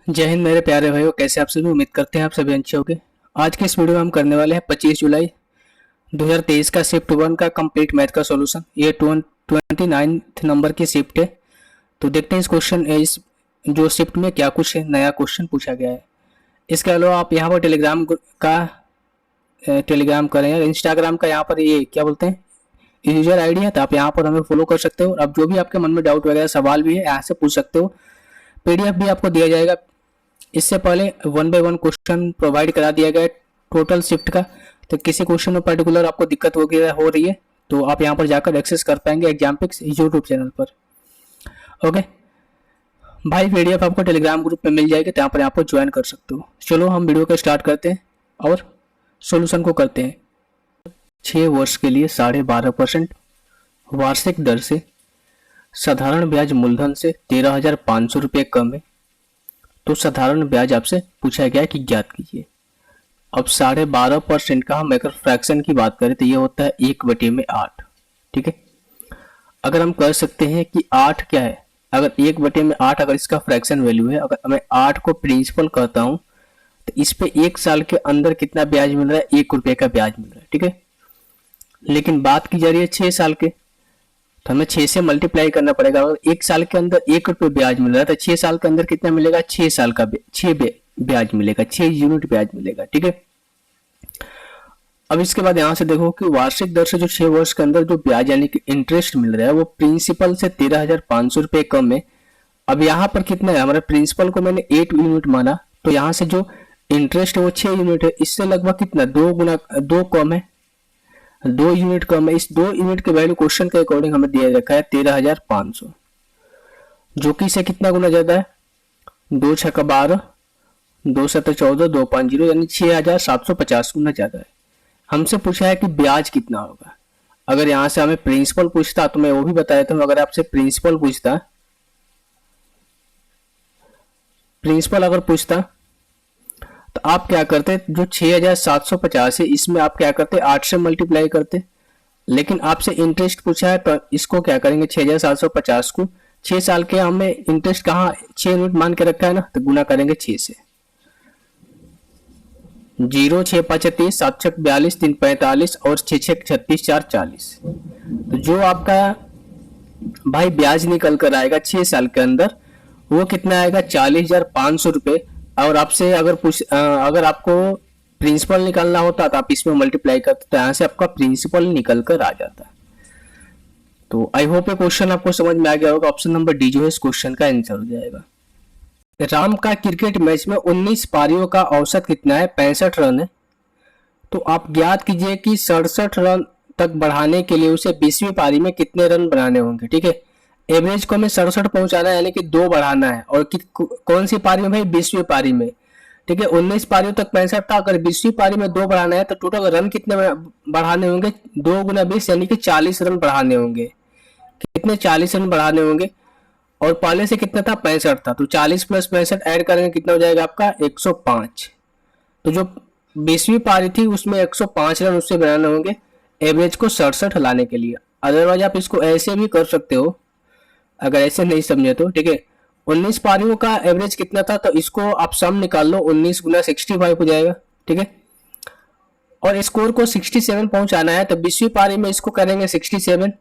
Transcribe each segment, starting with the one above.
जय हिंद मेरे प्यारे भाइयों, कैसे आप सभी। उम्मीद करते हैं आप सभी अच्छे होंगे। आज के इस वीडियो में हम करने वाले हैं 25 जुलाई 2023 का शिफ्ट 1 का कंप्लीट मैथ का सॉल्यूशन। ये 29th नंबर की शिफ्ट है। तो देखते हैं इस क्वेश्चन इस जो शिफ्ट में क्या कुछ नया क्वेश्चन पूछा गया है। इसके अलावा आप यहाँ पर टेलीग्राम करें या इंस्टाग्राम का यहाँ पर ये क्या बोलते हैं यूजर आईडी है, तो आप यहाँ पर हमें फॉलो कर सकते हो। अब जो भी आपके मन में डाउट वगैरह सवाल भी है यहाँ से पूछ सकते हो। पीडीएफ भी आपको दिया जाएगा। इससे पहले 1 बाय 1 क्वेश्चन प्रोवाइड करा दिया गया है टोटल शिफ्ट का। तो किसी क्वेश्चन में पर्टिकुलर आपको दिक्कत हो रही है तो आप यहाँ पर जाकर एक्सेस कर पाएंगे एग्जामपिक्स यूट्यूब चैनल पर। ओके भाई, पीडीएफ आपको टेलीग्राम ग्रुप में मिल जाएगी, तो यहाँ पर आप ज्वाइन कर सकते हो। चलो हम वीडियो को स्टार्ट करते हैं और सोल्यूशन को करते हैं। 6 वर्ष के लिए 12.5% वार्षिक दर से साधारण ब्याज मूलधन से 13,500 रुपये कम है, तो साधारण ब्याज आपसे पूछा गया है कि ज्ञात कीजिए। अब 12.5% का हम अगर फ्रैक्शन की बात करें तो ये होता है 1/8। ठीक है, अगर हम कह सकते हैं कि 8 क्या है, अगर 1/8 अगर इसका फ्रैक्शन वैल्यू है, अगर मैं 8 को प्रिंसिपल कहता हूं तो इस पे 1 साल के अंदर कितना ब्याज मिल रहा है, 1 रुपये का ब्याज मिल रहा है। ठीक है, लेकिन बात की जा रही है 6 साल के, तो हमें 6 से मल्टीप्लाई करना पड़ेगा। अगर 1 साल के अंदर 1 रुपये ब्याज मिल रहा है तो 6 साल के अंदर कितना मिलेगा, 6 साल का 6 ब्याज मिलेगा, 6 यूनिट ब्याज मिलेगा। ठीक है, अब इसके बाद यहां से देखो कि वार्षिक दर से जो 6 वर्ष के अंदर जो ब्याज यानी कि इंटरेस्ट मिल रहा है वो प्रिंसिपल से 13,500 रुपये कम है। अब यहाँ पर कितना है, हमारे प्रिंसिपल को मैंने 8 यूनिट माना, तो यहाँ से जो इंटरेस्ट है वो 6 यूनिट है। इससे लगभग कितना 2 कम है, 2 यूनिट कम है। इस 2 यूनिट के वैल्यू क्वेश्चन के अकॉर्डिंग हमें दिया रखा है 13,500, जो कि इसे कितना गुना ज्यादा है, 2 छक्का 12, 2 7 14, 2 5 0 यानी 6,750 गुना ज्यादा है। हमसे पूछा है कि ब्याज कितना होगा। अगर यहाँ से हमें प्रिंसिपल पूछता तो मैं वो भी बता देता हूँ। अगर आपसे प्रिंसिपल अगर पूछता तो आप क्या करते, जो 6,750 है इसमें आप क्या करते 8 से मल्टीप्लाई करते। लेकिन आपसे इंटरेस्ट पूछा है तो इसको क्या करेंगे, 6,750 को 6 साल के हमें इंटरेस्ट कहाँ 6 यूनिट मान के रखा है ना, तो गुना करेंगे 6 से। 0 6 5 30, 7 6 42, 3 45 और 6 6 36, 4 40। तो जो आपका भाई ब्याज निकल कर आएगा 6 साल के अंदर वो कितना आएगा, 40,500 रुपये। और आपसे अगर आपको प्रिंसिपल निकालना होता तो आप इसमें मल्टीप्लाई करते तो यहाँ से आपका प्रिंसिपल निकल कर आ जाता। तो आई होप ये क्वेश्चन आपको समझ में आ गया होगा। ऑप्शन नंबर डी जो है इस क्वेश्चन का आंसर हो जाएगा। राम का क्रिकेट मैच में 19 पारियों का औसत कितना है, 65 रन है। तो आप ज्ञात कीजिए कि 67 रन तक बढ़ाने के लिए उसे 20वीं पारी में कितने रन बनाने होंगे। ठीक है, एवरेज को हमें 67 पहुंचाना है यानी कि 2 बढ़ाना है। और कौन सी पारी में भाई, 20वीं पारी में। ठीक है, 19 पारियों तक 65 था, अगर 20वीं पारी में 2 बढ़ाना है तो टोटल रन कितने बढ़ाने होंगे, 2 गुना 20 यानी कि 40 रन बढ़ाने होंगे। कितने, 40 रन बढ़ाने होंगे। और पहले से कितना था, 65 था, तो 40 प्लस 65 ऐड करेंगे कितना हो जाएगा आपका 105। तो जो 20वीं पारी थी उसमें 105 रन उससे बनाने होंगे एवरेज को 67 लाने के लिए। अदरवाइज आप इसको ऐसे भी कर सकते हो, अगर ऐसे नहीं समझे तो। ठीक है, 19 पारियों का एवरेज कितना था तो इसको आप सम निकाल लो, 19 गुना 65 हो जाएगा। ठीक है, और स्कोर को 67 पहुंचाना है तो 20वीं पारी में इसको करेंगे 67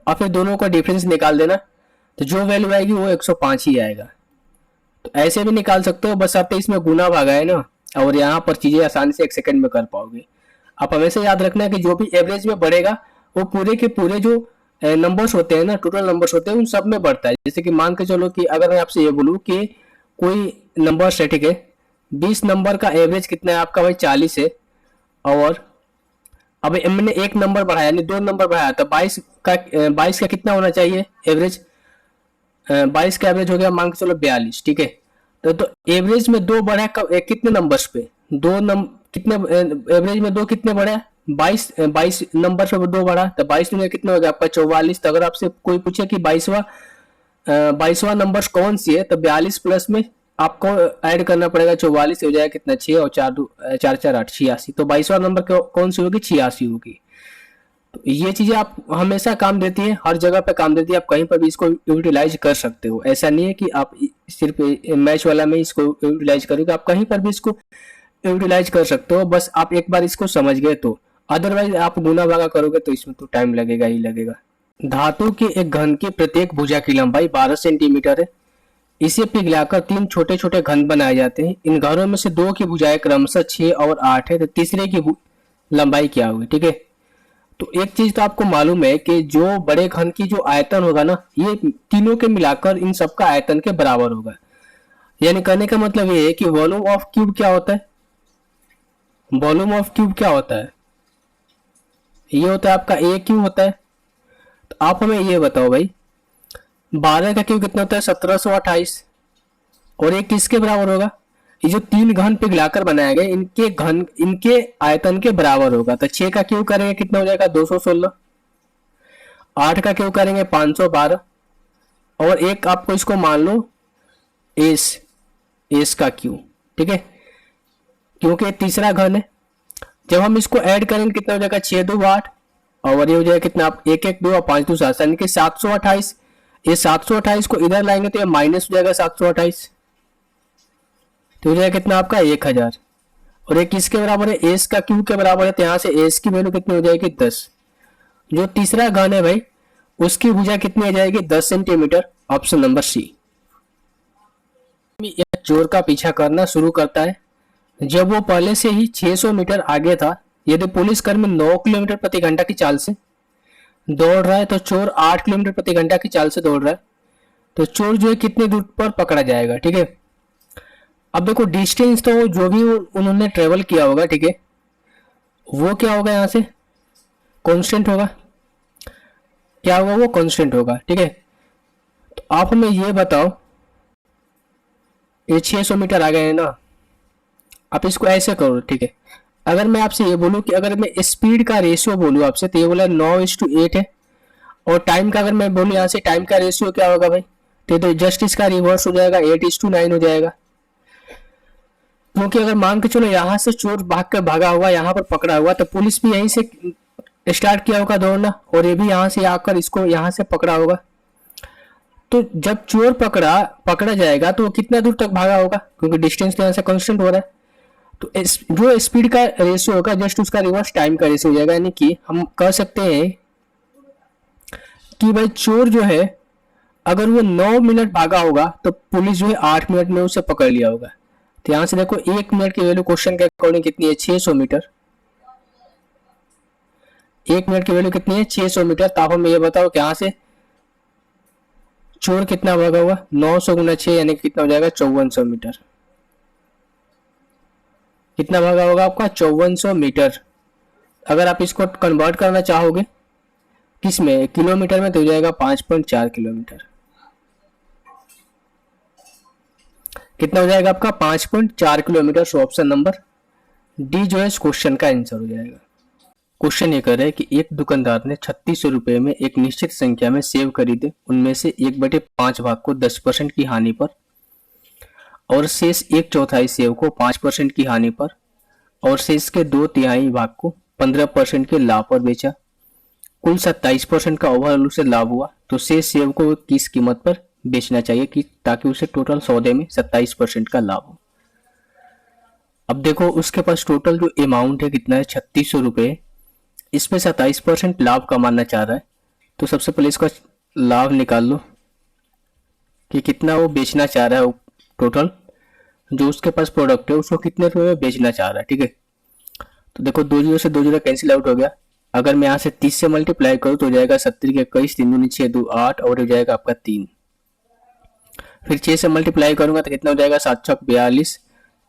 और फिर दोनों का डिफरेंस निकाल देना, तो जो वैल्यू आएगी वो 105 ही आएगा। तो ऐसे भी निकाल सकते हो, बस आप इसमें गुना भागा है ना, और यहाँ पर चीजें आसानी से 1 सेकंड में कर पाओगे। आप हमेशा याद रखना है कि जो भी एवरेज में बढ़ेगा वो पूरे के पूरे जो नंबर्स होते हैं ना, टोटल नंबर्स होते हैं उन सब में बढ़ता है। जैसे कि मान के चलो कि अगर मैं आपसे ये बोलूँ कि कोई नंबर है, ठीक है, 20 नंबर का एवरेज कितना है आपका भाई 40 है, और अब मैंने 1 नंबर बढ़ाया यानी 2 नंबर बढ़ाया तो 22 का कितना होना चाहिए एवरेज, 22 का एवरेज हो गया मान के चलो 42। ठीक है, तो एवरेज में 2 बढ़ा कितने नंबर्स पे, कितने एवरेज में 2 कितने बढ़े, 22 नंबर पे 2 बढ़ा तो 22 में कितना हो गया आपका 44। तो अगर आपसे कोई पूछे कि 22वां नंबर कौन सी है तो 42 प्लस में आपको ऐड करना पड़ेगा 44, हो जाएगा कितना 6 और 4 4 4 8 86। तो 22वां नंबर कौन सी होगी, 86 होगी। तो ये चीजें आप हमेशा काम देती है, हर जगह पे काम देती है, आप कहीं पर भी इसको यूटिलाइज कर सकते हो। ऐसा नहीं है कि आप सिर्फ मैच वाला में इसको यूटिलाइज करोगे, आप कहीं पर भी इसको यूटिलाइज कर सकते हो, बस आप एक बार इसको समझ गए तो। अदरवाइज आप गुना भागा करोगे तो इसमें तो टाइम लगेगा ही लगेगा। धातु के एक घन की प्रत्येक भुजा की लंबाई 12 सेंटीमीटर है। इसे पिघलाकर 3 छोटे छोटे घन बनाए जाते हैं। इन घरों में से 2 की भुजाएं क्रमशः 6 और 8 है, तो तीसरे की लंबाई क्या होगी? ठीक है, तो एक चीज तो आपको मालूम है कि जो बड़े घन की जो आयतन होगा ना, ये तीनों के मिलाकर इन सबका आयतन के बराबर होगा। यानी कहने का मतलब ये है कि वॉल्यूम ऑफ क्यूब क्या होता है? वॉल्यूम ऑफ क्यूब क्या होता है? ये होता है आपका ए क्यूब होता है। तो आप हमें ये बताओ भाई, 12 का क्यूब कितना होता है? 1728। और ये किसके बराबर होगा? ये जो 3 घन पिघलाकर बनाए गए, इनके आयतन के बराबर होगा। तो 6 का क्यूब करेंगे कितना हो जाएगा? 216। 8 का क्यूब करेंगे 512। और एक आपको इसको मान लो एस का क्यूब, ठीक है, क्योंकि तीसरा घन है। जब हम इसको ऐड करेंगे कितना हो जाएगा? 6 2 8, और ये हो जाएगा कितना? 1 1 2 और 5 2 7, यानी कि 728। ये 728 को इधर लाएंगे तो ये माइनस हो जाएगा 728, तो हो जाएगा कितना आपका? 1000। और ये किसके बराबर है? एस का क्यूब के बराबर है, तो यहाँ से एस की वैल्यू कितनी हो जाएगी? 10। जो तीसरा घन है भाई, उसकी भुजा कितनी आ जाएगी? 10 सेंटीमीटर। ऑप्शन नंबर सी। चोर का पीछा करना शुरू करता है जब वो पहले से ही 600 मीटर आगे था। यदि पुलिसकर्मी 9 किलोमीटर प्रति घंटा की चाल से दौड़ रहा है तो चोर 8 किलोमीटर प्रति घंटा की चाल से दौड़ रहा है, तो चोर जो है कितनी दूर पर पकड़ा जाएगा? ठीक है, अब देखो डिस्टेंस तो जो भी उन्होंने ट्रेवल किया होगा, ठीक है, वो क्या होगा? यहाँ से कांस्टेंट होगा। क्या होगा? वो कांस्टेंट होगा। ठीक है, तो आप हमें ये बताओ, ये 600 मीटर आ गए हैं ना, आप इसको ऐसे करो। ठीक है, अगर मैं आपसे ये बोलूं कि अगर मैं स्पीड का रेशियो बोलूं आपसे, तो ये बोला 9:8 है। और टाइम का अगर मैं बोलूं यहाँ से, टाइम का रेशियो क्या होगा भाई? तो जस्ट इसका रिवर्स हो जाएगा, 8:9 हो जाएगा। क्योंकि अगर मान के चलो यहाँ से चोर भाग कर भागा हुआ, यहाँ पर पकड़ा हुआ, तो पुलिस भी यहीं से स्टार्ट किया होगा दौड़ना, और ये भी यहाँ से आकर इसको यहाँ से पकड़ा होगा। तो जब चोर पकड़ा जाएगा तो वो कितना दूर तक भागा होगा? क्योंकि डिस्टेंस तो यहाँ से कांस्टेंट हो रहा है। तो जो स्पीड का रेशियो होगा, जस्ट उसका रिवर्स टाइम का रेशियो हो जाएगा। यानी कि हम कह सकते हैं कि भाई चोर जो है, अगर वो 9 मिनट भागा होगा तो पुलिस जो है 8 मिनट में उसे पकड़ लिया होगा। तो यहां से देखो 1 मिनट की वैल्यू क्वेश्चन के अकॉर्डिंग कितनी है? 600 मीटर। 1 मिनट की वैल्यू कितनी है? 600 मीटर। तो आप हमें ये बताओ कि यहां से चोर कितना भागा हुआ? 900 गुना 6 यानी कितना हो जाएगा? 5400 मीटर। कितना भागा होगा आपका? 5400 मीटर। अगर आप इसको कन्वर्ट करना चाहोगे किस में? किलोमीटर में, तो हो जाएगा 5.4 किलोमीटर। कितना हो जाएगा आपका? 5.4 kilometre. So option number D जो है इस क्वेश्चन का आंसर हो जाएगा। क्वेश्चन ये कर रहा है कि एक दुकानदार ने 3600 रुपए में एक निश्चित संख्या में सेव खरीदे। उनमें से 1/5 भाग को 10% की हानि पर, और शेष 1/4 सेव को 5% की हानि पर, और शेष के 2/3 भाग को 15% के लाभ पर बेचा। कुल 27% का ओवरऑल उसे लाभ हुआ, तो शेष सेव को किस कीमत पर बेचना चाहिए कि ताकि उसे टोटल सौदे में 27% का लाभ हो? अब देखो उसके पास टोटल जो अमाउंट है कितना है? 3600 रुपये। इस पे 27% लाभ कमाना चाह रहा है, तो सबसे पहले इसका लाभ निकाल लो कि कितना वो बेचना चाह रहा है। टोटल जो उसके पास प्रोडक्ट है उसको कितने रुपए में बेचना चाह रहा है। ठीक है, तो देखो 2 जीरो से 2 जीरो कैंसिल आउट हो गया। अगर मैं यहाँ से 30 से मल्टीप्लाई करूँ तो हो जाएगा 70 के 21, 3 दूनी 6, 2 8, और हो जाएगा आपका 3। फिर 6 से मल्टीप्लाई करूंगा तो कितना हो जाएगा? 7 छक 42,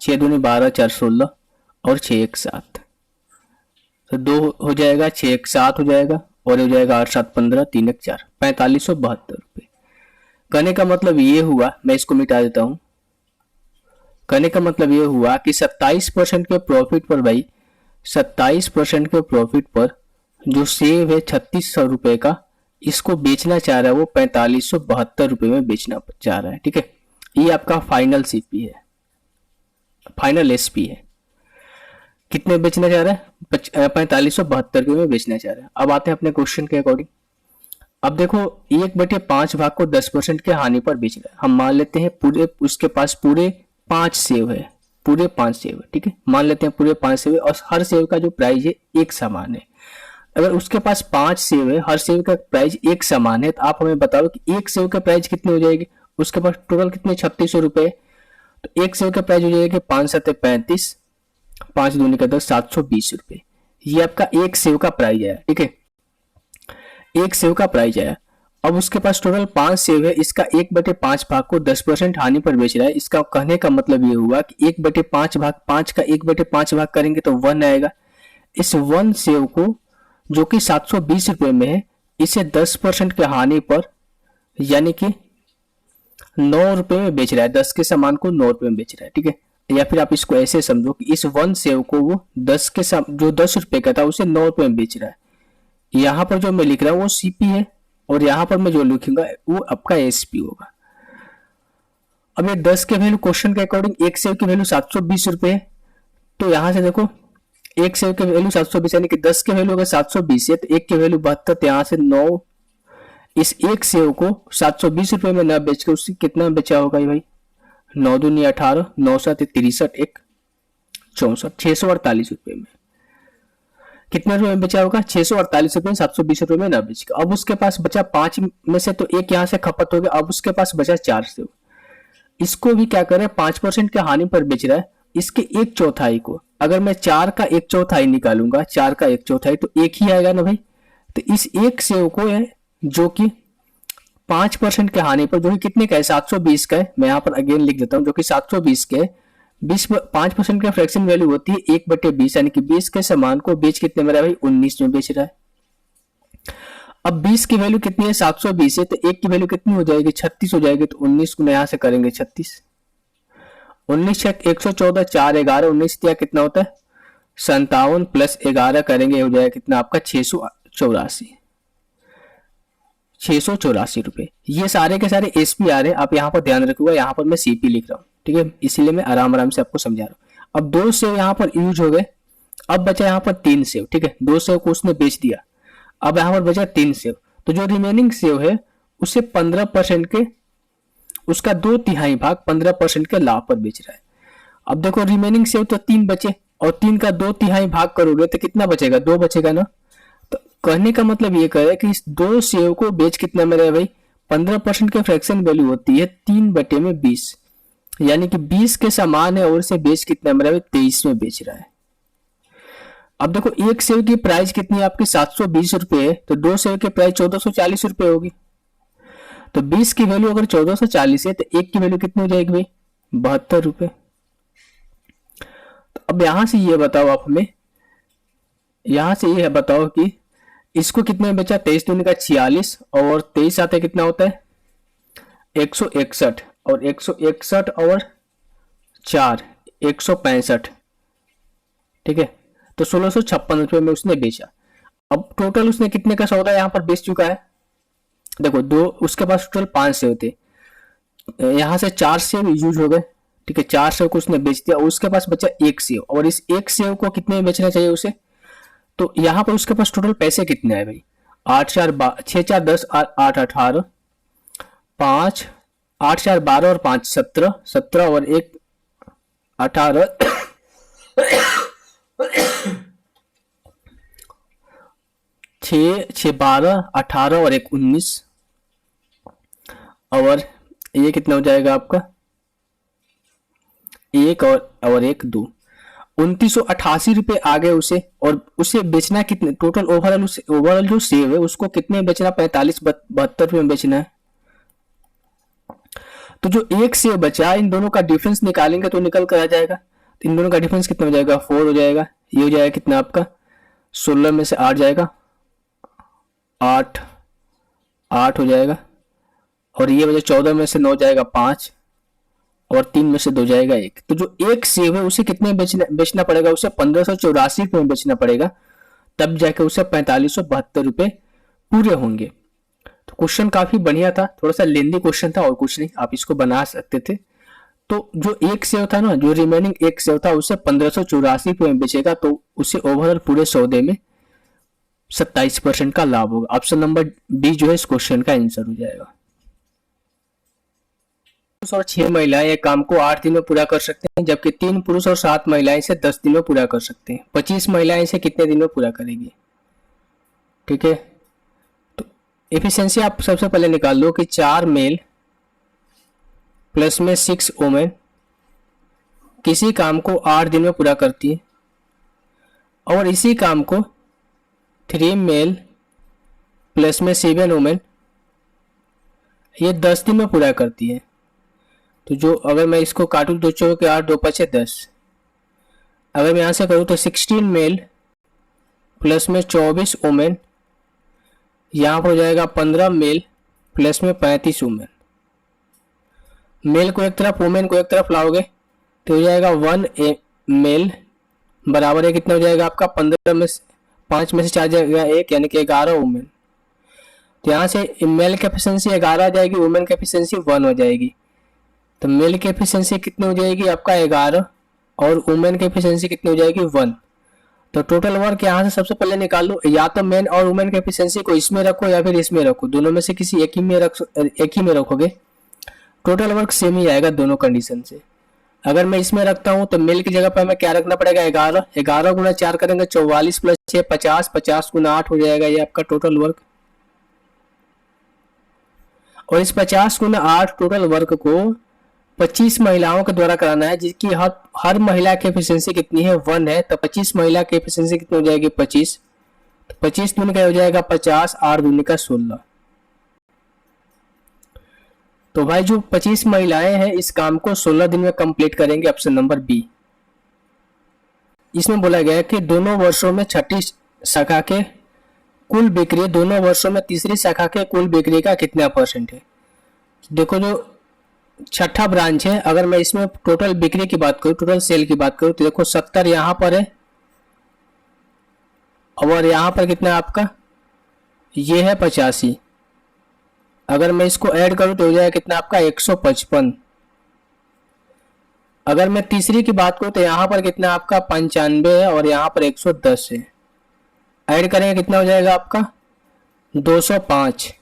6 दूनी 12, 4 16, और 6 1 7, तो 2 हो जाएगा, 6 1 7 हो जाएगा, और हो जाएगा 8 7 15, 3 1 4, 4572 रुपये। कहने का मतलब ये हुआ, मैं इसको मिटा देता हूँ। कहने का मतलब ये हुआ कि 27% के प्रॉफिट पर भाई, 27% के प्रॉफिट पर जो सेव है 3600 रुपए का, इसको बेचना चाह रहा है वो 4572 रुपए में बेचना चाह रहा है। ठीक है, ये आपका फाइनल सीपी है, फाइनल एसपी है। कितने बेचना चाह रहा है, 4572 रुपये में बेचना चाह रहा है। अब आते हैं अपने क्वेश्चन के अकॉर्डिंग। अब देखो 1/5 भाग को 10% के हानि पर बेच रहा है। हम मान लेते हैं पूरे उसके पास पूरे 5 सेव है, पूरे 5 सेव है, ठीक है, मान लेते हैं पूरे 5 सेव है और हर सेव का जो प्राइस है एक समान है। अगर उसके पास 5 सेव है, हर सेव का प्राइस एक समान है, तो आप हमें बताओ कि एक सेव का प्राइस कितनी हो जाएगी। उसके पास टोटल कितने 3600 रुपए, तो एक सेव का प्राइस हो जाएगा 5 7 35, 5 दूनी का 10, 720 रुपए। ये आपका एक सेव का प्राइस है, ठीक है, एक सेव का प्राइस है। अब उसके पास टोटल 5 सेव है, इसका 1/5 भाग को 10% हानि पर बेच रहा है। इसका कहने का मतलब ये हुआ कि 1/5 भाग 5 का 1/5 भाग करेंगे तो 1 आएगा। इस 1 सेव को जो कि 720 रुपए में है, इसे 10% के हानि पर यानी कि 9 रुपए में बेच रहा है। 10 के सामान को 9 रुपए में बेच रहा है, ठीक है। या फिर आप इसको ऐसे समझो कि इस 1 सेव को वो 10 के जो 10 रुपए का था उसे 9 रुपए में बेच रहा है। यहाँ पर जो मैं लिख रहा हूँ वो सीपी है और यहाँ पर मैं जो लिखूंगा वो आपका एसपी होगा। अब ये 10 के वैल्यू क्वेश्चन के अकॉर्डिंग एक सेव की वैल्यू 720 रुपए है, तो यहाँ से देखो एक सेव के वैल्यू 720 यानी कि 10 के वैल्यू अगर 720 है तो एक के वैल्यू 72, तो यहाँ से 9, इस एक सेव को 720 रुपए में न बेच के उससे कितना बेचा होगा ये भाई, 9 दूनी 18, 9 7 63, 1 64, 648 रुपए में। कितने रुपए में बेचा होगा, 648 रुपए, 720 रुपए में ना बेच के। अब उसके पास बचा 5 में से तो एक यहाँ से खपत हो गया, अब उसके पास बचा 4 सेव। इसको भी क्या करे 5% के हानि पर बेच रहा है। इसके 1/4 को अगर मैं 4 का 1/4 निकालूंगा, 4 का 1/4 तो एक ही आएगा ना भाई। तो इस एक सेव को है जो कि 5% के हानि पर, जो कि कितने का है 720 का है, मैं यहाँ पर अगेन लिख देता हूँ, जो कि 720 के 5% का फ्रैक्शन वैल्यू होती है 1/20, यानी कि 20 के सामान को बेच कितने में रहा है भाई, 19 में बेच रहा है। अब 20 की वैल्यू कितनी है 720 है, तो एक की वैल्यू कितनी हो जाएगी 36 हो जाएगी। तो 19 को यहाँ से करेंगे 36, 19 छक 114, 4 11, 19 दिया कितना होता है 57 प्लस 11 करेंगे हो जाएगा कितना आपका 684 रुपए। ये सारे के सारे एसपी आ रहे हैं, आप यहाँ पर ध्यान रखूंगा, यहाँ पर मैं सीपी लिख रहा हूँ, ठीक है, इसीलिए मैं आराम आराम से आपको समझा रहा हूँ। अब 2 सेव यहाँ पर यूज हो गए, अब बचा यहाँ पर 3 सेव, ठीक है, 2 सेव को उसने बेच दिया, अब यहाँ पर बचा 3 सेव। तो जो रिमेनिंग सेव है उसे 15% के, उसका 2/3 भाग 15% के लाभ पर बेच रहा है। अब देखो रिमेनिंग सेव तो 3 बचे और 3 का 2/3 भाग करोगे तो कितना बचेगा, 2 बचेगा ना। तो कहने का मतलब ये करे कि इस 2 सेव को बेच कितना में रहे भाई, 15% के फ्रैक्शन वैल्यू होती है 3/20, यानी कि 20 के समान है और इसे बेच कितना में रहे 23 में बेच रहा है। अब देखो एक सेव की प्राइस कितनी है आपकी 720 रुपए है, तो 2 सेव की प्राइस 1440 रुपए होगी। तो 20 की वैल्यू अगर 1440 है तो एक की वैल्यू कितनी हो जाएगी भाई 72 रुपए। तो अब यहां से ये बताओ आप हमें, यहां से ये बताओ कि इसको कितने में बेचा, 23 दूनी का 46 और 23 आते कितना होता है 161 और 161 और 4 165, ठीक है, तो 1656 रुपए में उसने बेचा। अब टोटल उसने कितने का सौदा यहाँ पर बेच चुका है, देखो दो उसके पास टोटल 5 सेव थे, यहाँ से 4 सेव यूज हो गए, ठीक है, 4 सेव को उसने बेच दिया और उसके पास बचा 1 सेव, और इस 1 सेव को कितने में बेचना चाहिए उसे। तो यहाँ पर उसके पास टोटल पैसे कितने आए भाई, 8 4 6 4 10 8 18, 5 8 4 12 और 5 17, 17 और 1 18 6 6 12 18 और 1 19, और ये कितना हो जाएगा आपका 1 और 1 2, 2988 रुपए आ गए उसे। और उसे बेचना कितने, टोटल ओवरऑल जो सेव है उसको कितने बेचना, 45-72 रुपए में बेचना है। तो जो एक सेव बचा इन दोनों का डिफरेंस निकालेंगे तो निकल कर आ जाएगा। तो इन दोनों का डिफरेंस कितना हो जाएगा 4 हो जाएगा, ये हो जाएगा कितना आपका 16 में से 8 जाएगा 8 हो जाएगा, और ये वजह 14 में से 9 जाएगा 5 और 3 में से 2 जाएगा 1। तो जो एक सेव है उसे कितने बेचना पड़ेगा, उसे 1584 रुपए में बेचना पड़ेगा, तब जाके उसे 4572 रुपए पूरे होंगे। तो क्वेश्चन काफी बढ़िया था, थोड़ा सा लेंदी क्वेश्चन था और कुछ नहीं, आप इसको बना सकते थे। तो जो एक सेव था ना, जो रिमेनिंग एक सेव था, उसे 1584 में बेचेगा, तो उसे ओवरऑल पूरे सौदे में 27% का लाभ होगा। ऑप्शन नंबर बी जो है इस क्वेश्चन का आंसर हो जाएगा। पुरुष और 6 महिलाएं एक काम को 8 दिन में पूरा कर सकते हैं, जबकि 3 पुरुष और 7 महिलाएं इसे 10 दिन में पूरा कर सकते हैं। 25 महिलाएं इसे कितने दिन में पूरा करेगी? ठीक है, तो एफिशिएंसी आप सबसे पहले निकाल लो कि 4 मेल प्लस में 6 वुमेन किसी काम को 8 दिन में पूरा करती है, और इसी काम को 3 मेल प्लस में 7 वुमेन ये 10 दिन में पूरा करती है। तो जो अगर मैं इसको काटूँ, 2 चौके 8, 2 पचे 10, अगर मैं यहाँ से करूँ तो 16 मेल प्लस में 24 वुमेन, यहाँ पर हो जाएगा 15 मेल प्लस में 35 वुमेन। मेल को एक तरफ, वुमेन को एक तरफ लाओगे तो हो जाएगा 1 मेल बराबर है कितना हो जाएगा आपका 15 में 5 में से 4 जाएगा 1, यानी कि 11 वुमेन। तो यहाँ से मेल की एफिशिएंसी 11 आ जाएगी, वुमेन की एफिशिएंसी 1 हो जाएगी। तो मेल की एफिशिएंसी कितनी हो जाएगी आपका 11, और वुमेन की एफिशिएंसी कितनी हो जाएगी 1। तो टोटल वर्क यहाँ से सबसे पहले निकाल लो, या तो मेन और वुमेन की एफिशिएंसी को इसमें रखो या फिर इसमें रखो, दोनों में से किसी एक ही में रखोगे, टोटल वर्क सेम ही आएगा दोनों कंडीशन से। अगर मैं इसमें रखता हूँ तो मेल की जगह पर हमें क्या रखना पड़ेगा 11, 11 गुना 4 करेंगे 44 प्लस 6 50, 50 गुना 8 हो जाएगा ये आपका टोटल वर्क। और इस 50 गुना 8 टोटल वर्क को 25 महिलाओं के द्वारा कराना है, जिसकी हर महिला की एफिशिएंसी कितनी है 1 है। तो 25 महिला की एफिशिएंसी कितनी हो जाएगी 25, तो 25 दूनी का हो जाएगा 50, 8 दूनी का 16। तो भाई जो 25 महिलाएं हैं इस काम को 16 दिन में कंप्लीट करेंगे, ऑप्शन नंबर बी। इसमें बोला गया है कि दोनों वर्षों में छठी शाखा के कुल बिक्री, दोनों वर्षों में तीसरी शाखा के कुल बिक्री का कितना % है। देखो जो छठा ब्रांच है, अगर मैं इसमें टोटल बिक्री की बात करूं, टोटल सेल की बात करूं, तो देखो 70 यहां पर है, और यहां पर कितना आपका ये है 85। अगर मैं इसको ऐड करूं तो हो जाएगा कितना आपका 155। अगर मैं तीसरी की बात करूं तो यहां पर कितना आपका 95 है, और यहां पर 110 है। ऐड करेंगे कितना हो जाएगा आपका 205।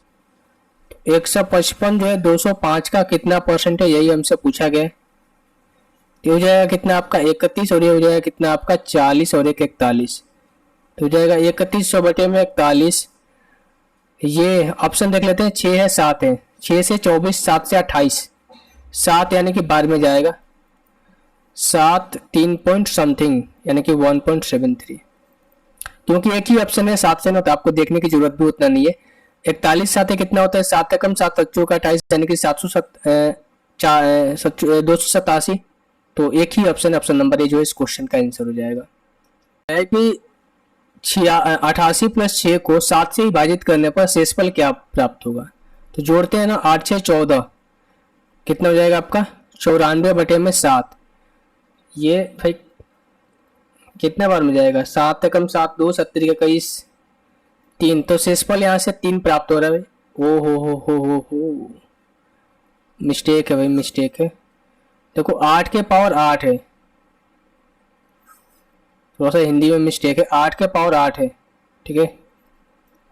155 जो है 205 का कितना % है, यही हमसे पूछा गया। ये हो जाएगा कितना आपका 31, और ये हो जाएगा कितना आपका 40 और 1 41, तो हो जाएगा 3100 बटे में 41। ये ऑप्शन देख लेते हैं, 6 है 7 है, 6 से 24, 7 से 28, 7 यानी कि 12 में जाएगा, 7 3 पॉइंट समथिंग यानी कि 1.73, क्योंकि एक ही ऑप्शन है 7 से ना, तो आपको देखने की जरूरत भी उतना नहीं है। 41 साथ कितना होता है 7 कम 7 चौका 28 यानी कि 287। तो एक ही ऑप्शन, ऑप्शन नंबर ए जो है इस क्वेश्चन का आंसर हो जाएगा। है कि 88 प्लस 6 को 7 से विभाजित करने पर शेषफल क्या प्राप्त होगा। तो जोड़ते हैं ना, 8 6 14, कितना हो जाएगा आपका 94 बटे में 7। ये भाई कितने बार में जाएगा, 7 कम 7 2 70 के 21 3, तो शेषफल यहाँ से 3 प्राप्त हो रहा है भाई। ओ हो मिस्टेक है भाई, मिस्टेक है। देखो 8 के पावर 8 है, थोड़ा सा हिंदी में मिस्टेक है, 8 के पावर 8 है, ठीक है।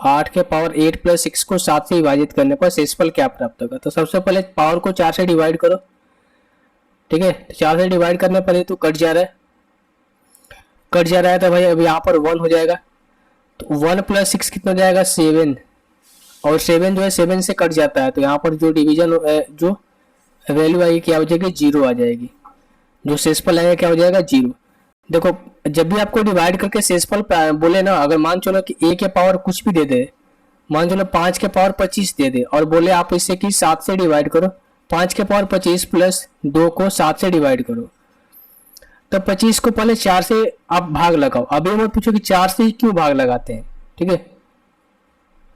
8 के पावर 8 प्लस 6 को 7 से विभाजित करने पर शेषफल क्या प्राप्त होगा। तो सबसे पहले पावर को 4 से डिवाइड करो, ठीक है। तो 4 से डिवाइड करने पर तो कट जा रहा है, तो भाई अब यहाँ पर 1 हो जाएगा। तो 1 प्लस 6 कितना हो जाएगा 7, और 7 जो है 7 से कट जाता है, तो यहाँ पर जो डिवीजन जो वैल्यू आएगी क्या हो जाएगी 0 आ जाएगी, जो शेषफल आएगा क्या हो जाएगा 0। देखो जब भी आपको डिवाइड करके शेषफल बोले ना, अगर मान चलो कि a के पावर कुछ भी दे दे, मान चलो 5 के पावर 25 दे दे, और बोले आप इसे कि 7 से डिवाइड करो, 5 के पावर 25 प्लस 2 को 7 से डिवाइड करो, तो 25 को पहले 4 से आप भाग लगाओ। अब ये मत पूछो कि 4 से क्यों भाग लगाते हैं, ठीक है,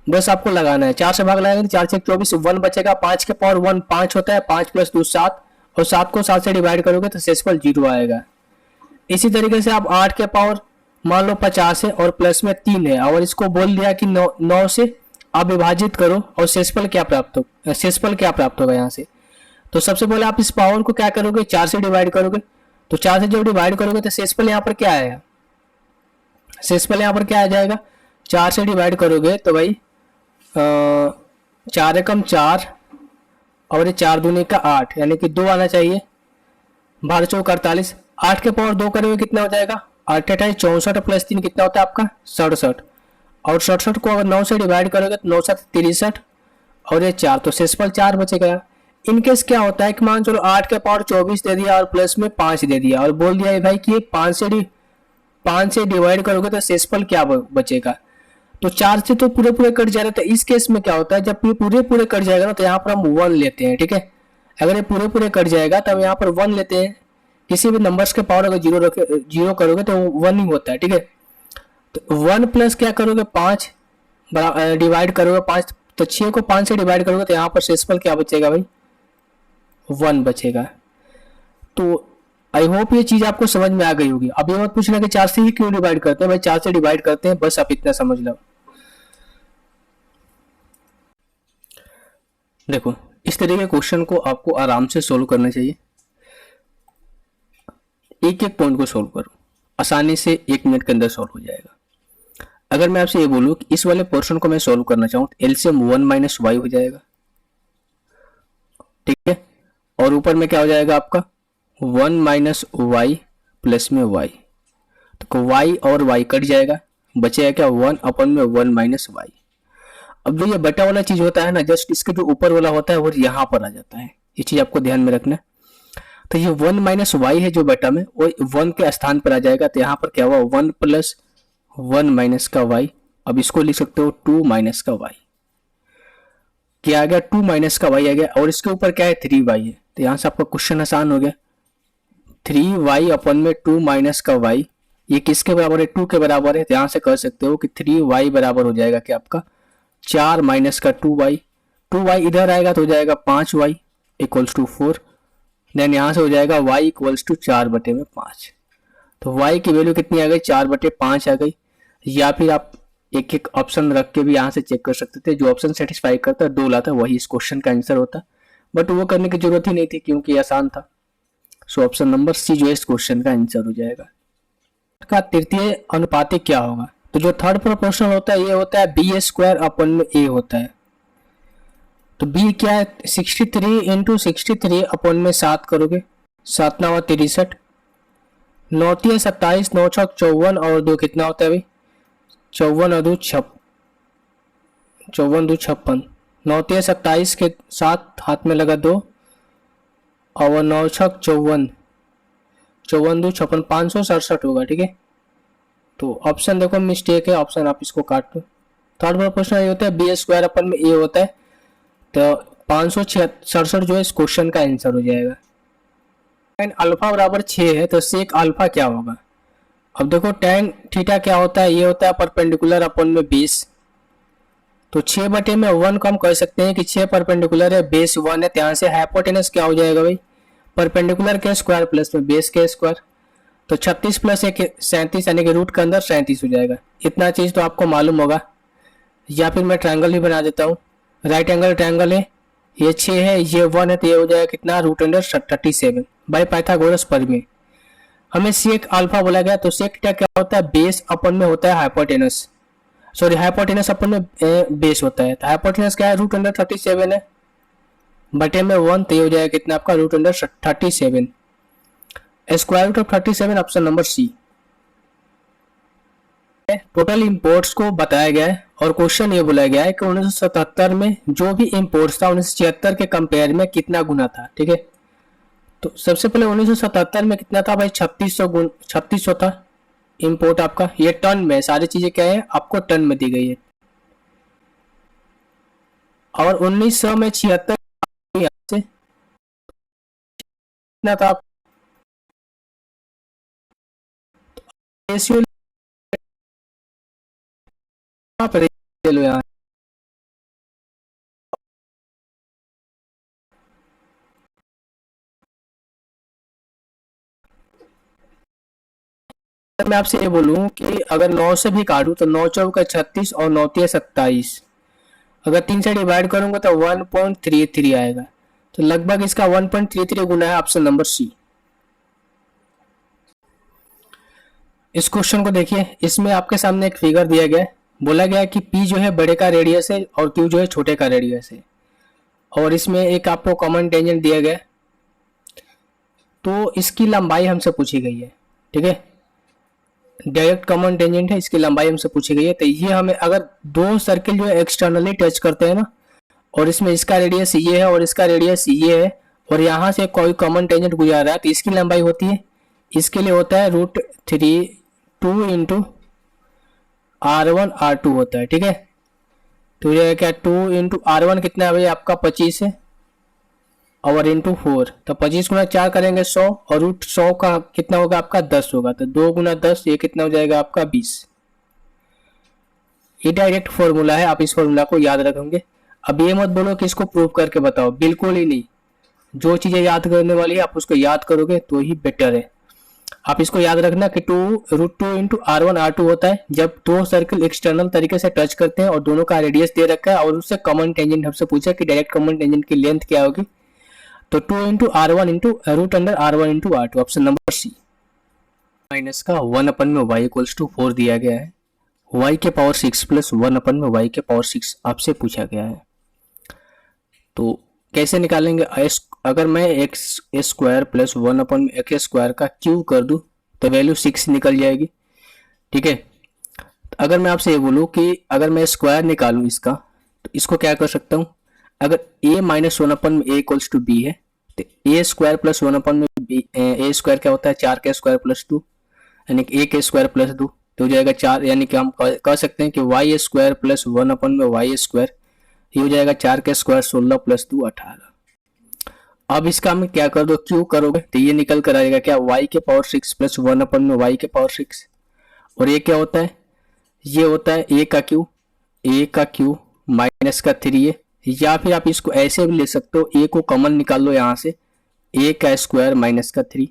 बस आपको लगाना है। 4 से भाग लगाएंगे 4 से 24, 1 बचेगा, 5 के पावर 1 5 होता है, 5 प्लस 2 7, और 7 को 7 से डिवाइड करोगे तो शेषफल 0 आएगा। इसी तरीके से आप 8 के पावर मान लो 50 है और प्लस में 3 है, और इसको बोल दिया कि 9 से आप विभाजित करो और शेषफल क्या प्राप्त होगा यहाँ से। तो सबसे पहले आप इस पावर को क्या करोगे, 4 से डिवाइड करोगे। तो 4 से जब डिवाइड करोगे तो शेषफल यहाँ पर क्या आएगा, शेषफल यहाँ पर क्या आ जाएगा, 4 से डिवाइड करोगे तो भाई 4 एकम 4 और ये 4 दूनी का 8, यानी कि 2 आना चाहिए। 12 चौक 48, 8 के पावर 2 करोगे कितना हो जाएगा, 8 अठाई 64 प्लस 3 कितना होता है आपका 67, और 67 को अगर 9 से डिवाइड करोगे तो 9 7 63 और ये 4, तो शेषफल 4 बचेगा। इनकेस क्या होता है कि मान चलो 8 के पावर 24 दे दिया और प्लस में 5 दे दिया और बोल दिया है भाई कि ये 5 से डिवाइड करोगे तो शेषफल क्या बचेगा, तो 4 से तो पूरे पूरे कट जा रहे थे। इस केस में क्या होता है, जब ये पूरे पूरे कट जाएगा ना तो यहाँ पर हम 1 लेते हैं, ठीक है। अगर ये पूरे पूरे कट जाएगा तब यहाँ पर 1 लेते हैं। किसी भी नंबर्स के पावर अगर जीरो करोगे तो 1 ही होता है, ठीक है। तो 1 प्लस क्या करोगे 5 डिवाइड करोगे 5, तो 6 को 5 से डिवाइड करोगे तो यहाँ पर शेषफल क्या बचेगा भाई 1 बचेगा। तो आई होप ये चीज आपको समझ में आ गई होगी। अब ये मत पूछना कि 4 से ही क्यों डिवाइड करते हैं, भाई 4 से डिवाइड करते हैं, बस आप इतना समझ लो। देखो इस तरह के क्वेश्चन को आपको आराम से सोल्व करना चाहिए। एक एक पॉइंट को सोल्व करो, आसानी से 1 मिनट के अंदर सोल्व हो जाएगा। अगर मैं आपसे ये बोलूं कि इस वाले पोर्शन को मैं सोल्व करना चाहूं तो एलसीएम 1 माइनस वाई हो जाएगा, ठीक है। और ऊपर में क्या हो जाएगा आपका 1 माइनस वाई प्लस में वाई, तो वाई और वाई कट जाएगा, बचेगा क्या 1 अपन में 1 माइनस वाई। अब जो ये बटा वाला चीज होता है ना, जस्ट इसके जो ऊपर वाला होता है वो यहाँ पर आ जाता है, ये चीज आपको ध्यान में रखना है। तो ये 1 माइनस वाई है जो बटा में, वो 1 के स्थान पर आ जाएगा, तो यहाँ पर क्या हुआ 1 प्लस 1 माइनस का वाई। अब इसको लिख सकते हो 2 माइनस का वाई, क्या आ गया 2 माइनस का वाई आ गया, और इसके ऊपर क्या है 3 वाई है, तो यहाँ से आपका क्वेश्चन आसान हो गया। 3 वाई अपन में 2 माइनस का वाई, ये किसके बराबर है 2 के बराबर है, तो यहाँ से कर सकते हो कि 3 वाई बराबर हो जाएगा कि आपका 4 माइनस का 2 वाई, 2 वाई इधर आएगा तो हो जाएगा 5 वाई इक्वल्स टू 4, देन यहाँ से हो जाएगा y इक्वल्स टू 4 बटे में 5। तो y की वैल्यू कितनी आ गई 4 बटे 5 आ गई। या फिर आप एक एक ऑप्शन रख के भी यहाँ से चेक कर सकते थे, जो ऑप्शन सेटिस्फाई करता है 2 लाता वही इस क्वेश्चन का आंसर होता, बट वो करने की जरूरत ही नहीं थी क्योंकि आसान था। सो ऑप्शन नंबर सी जो है इस क्वेश्चन का आंसर हो जाएगा। का तृतीय अनुपातिक क्या होगा, तो जो थर्ड प्रोपोर्शनल होता है ये होता है बी स्क्वायर अपन में ए होता है। तो b क्या है 63 इंटू 63 अपन में 7 करोगे, 7 9 63, 9 3 27, 9 6 54 और 2 कितना होता है भाई 54 और 2 54 2 56, 9 3 27 के साथ हाथ में लगा 2 और 9 6 54, 54 2 56, 567 होगा, ठीक है। तो ऑप्शन देखो मिस्टेक है, ऑप्शन आप इसको काट दो। थर्ड प्रोपोर्शनल ये होता है बी स्क्वायर अपन में ए होता है, तो 567 जो है इस क्वेश्चन का आंसर हो जाएगा। tan अल्फा बराबर 6 है तो सेक अल्फा क्या होगा। अब देखो tan थीटा क्या होता है, ये होता है परपेंडिकुलर अपन में बेस, तो 6 बटे में 1 को हम कह सकते हैं कि 6 परपेंडिकुलर है बेस 1 है, तो यहाँ से हाइपोटेनस क्या हो जाएगा भाई परपेंडिकुलर के स्क्वायर प्लस में बेस के स्क्वायर, तो 36 प्लस 1 37 यानी कि रूट के अंदर 37 हो जाएगा। इतना चीज तो आपको मालूम होगा। या फिर मैं ट्रायंगल भी बना देता हूँ, राइट एंगल ट्रायंगल है, ये 6 है ये 1 है, तो ये हो जाएगा कितना रूट अंडर 37 बाय पाइथागोरस प्रमेय। हमें सेक अल्फा बोला गया, तो सेक क्या होता है बेस अपन में होता है हाइपोटेनस, सॉरी हाइपोटेनस अपन में बेस होता है, तो हाइपोटेनस क्या है रूट अंडर 37 है बटे में 1, तो ये हो जाएगा कितना आपका root under 37, square root of 37 option number C. Total imports को बताया गया है और क्वेश्चन ये बोला गया है कि 1977 में जो भी इंपोर्ट्स था 1976 के कंपेयर में कितना गुना था, ठीक है। तो सबसे पहले 1977 में कितना था भाई 3600 था इंपोर्ट आपका, ये टन में, सारी चीजें क्या है आपको टन में दी गई है। और 1900 में 76 से कितना था रेशियो लो यहाँ, मैं आपसे ये बोलूं कि अगर 9 से भी काटूं तो 9 चौका 36 और 9 तिया 27, अगर 3 से डिवाइड करूंगा तो 1.33 आएगा। तो लगभग इसका 1.33 गुना है, ऑप्शन नंबर सी। इस क्वेश्चन को देखिए, इसमें आपके सामने एक फिगर दिया गया है, बोला गया है कि P जो है बड़े का रेडियस है और Q जो है छोटे का रेडियस है, और इसमें एक आपको कॉमन टेंजेंट दिया गया है, तो इसकी लंबाई हमसे पूछी गई है। ठीक है, डायरेक्ट कॉमन टेंजेंट है, इसकी लंबाई हमसे पूछी गई है। तो ये हमें अगर दो सर्किल जो है एक्सटर्नली टच करते हैं ना, और इसमें इसका रेडियस ये है और इसका रेडियस ये है, और यहाँ से कोई कॉमन टेंजेंट गुजर रहा है, तो इसकी लंबाई होती है, इसके लिए होता है √3 2 इंटू R1 R2 होता है। ठीक है, तो ये क्या 2 इंटू R1 कितना है भाई आपका 25 है, और इंटू 4, तो 25 गुना 4 करेंगे 100, और √100 का कितना होगा आपका 10 होगा, तो 2 गुना 10 ये कितना हो जाएगा आपका 20। ये डायरेक्ट फॉर्मूला है, आप इस फॉर्मूला को याद रखेंगे। अब ये मत बोलो कि इसको प्रूव करके बताओ, बिल्कुल ही नहीं। जो चीजें याद करने वाली है आप उसको याद करोगे तो ही बेटर है। आप इसको याद रखना कि √2 इंटू R1 R2 होता है जब दो सर्किल एक्सटर्नल तरीके से टच करते हैं और दोनों का रेडियस दे रखा है, और उससे कॉमन टेंजेंट हमसे पूछा कि डायरेक्ट कॉमन टेंजेंट की लेंथ क्या होगी, तो 2 into R1 into √R1 into R2, option number C. Minus का 1/y = 4 दिया गया है, y के पावर 6 प्लस 1/y के पावर 6 आपसे पूछा गया है। तो कैसे निकालेंगे? अगर मैं x² प्लस 1/x² का क्यूब कर दूं तो वैल्यू 6 निकल जाएगी। ठीक है, अगर मैं आपसे ये बोलूं कि अगर मैं स्क्वायर निकालूं इसका, तो इसको क्या कर सकता हूं? अगर a माइनस 1/a = b है, तो a² प्लस 1/a² क्या होता है 4k² प्लस 2, यानी कि a² प्लस 2 तो हो जाएगा 4, यानी कि हम कह सकते हैं कि y² प्लस 1/y², ये हो जाएगा 4k² 16 प्लस 2 18। अब इसका मैं क्या कर दो, क्यू करोगे तो ये निकल कर आएगा क्या y के पावर 6 प्लस 1/y के पावर 6, और ये क्या होता है, ये होता है a का क्यू माइनस का 3a, या फिर आप इसको ऐसे भी ले सकते हो, a को कॉमन निकाल लो यहाँ से, a का स्क्वायर माइनस का 3,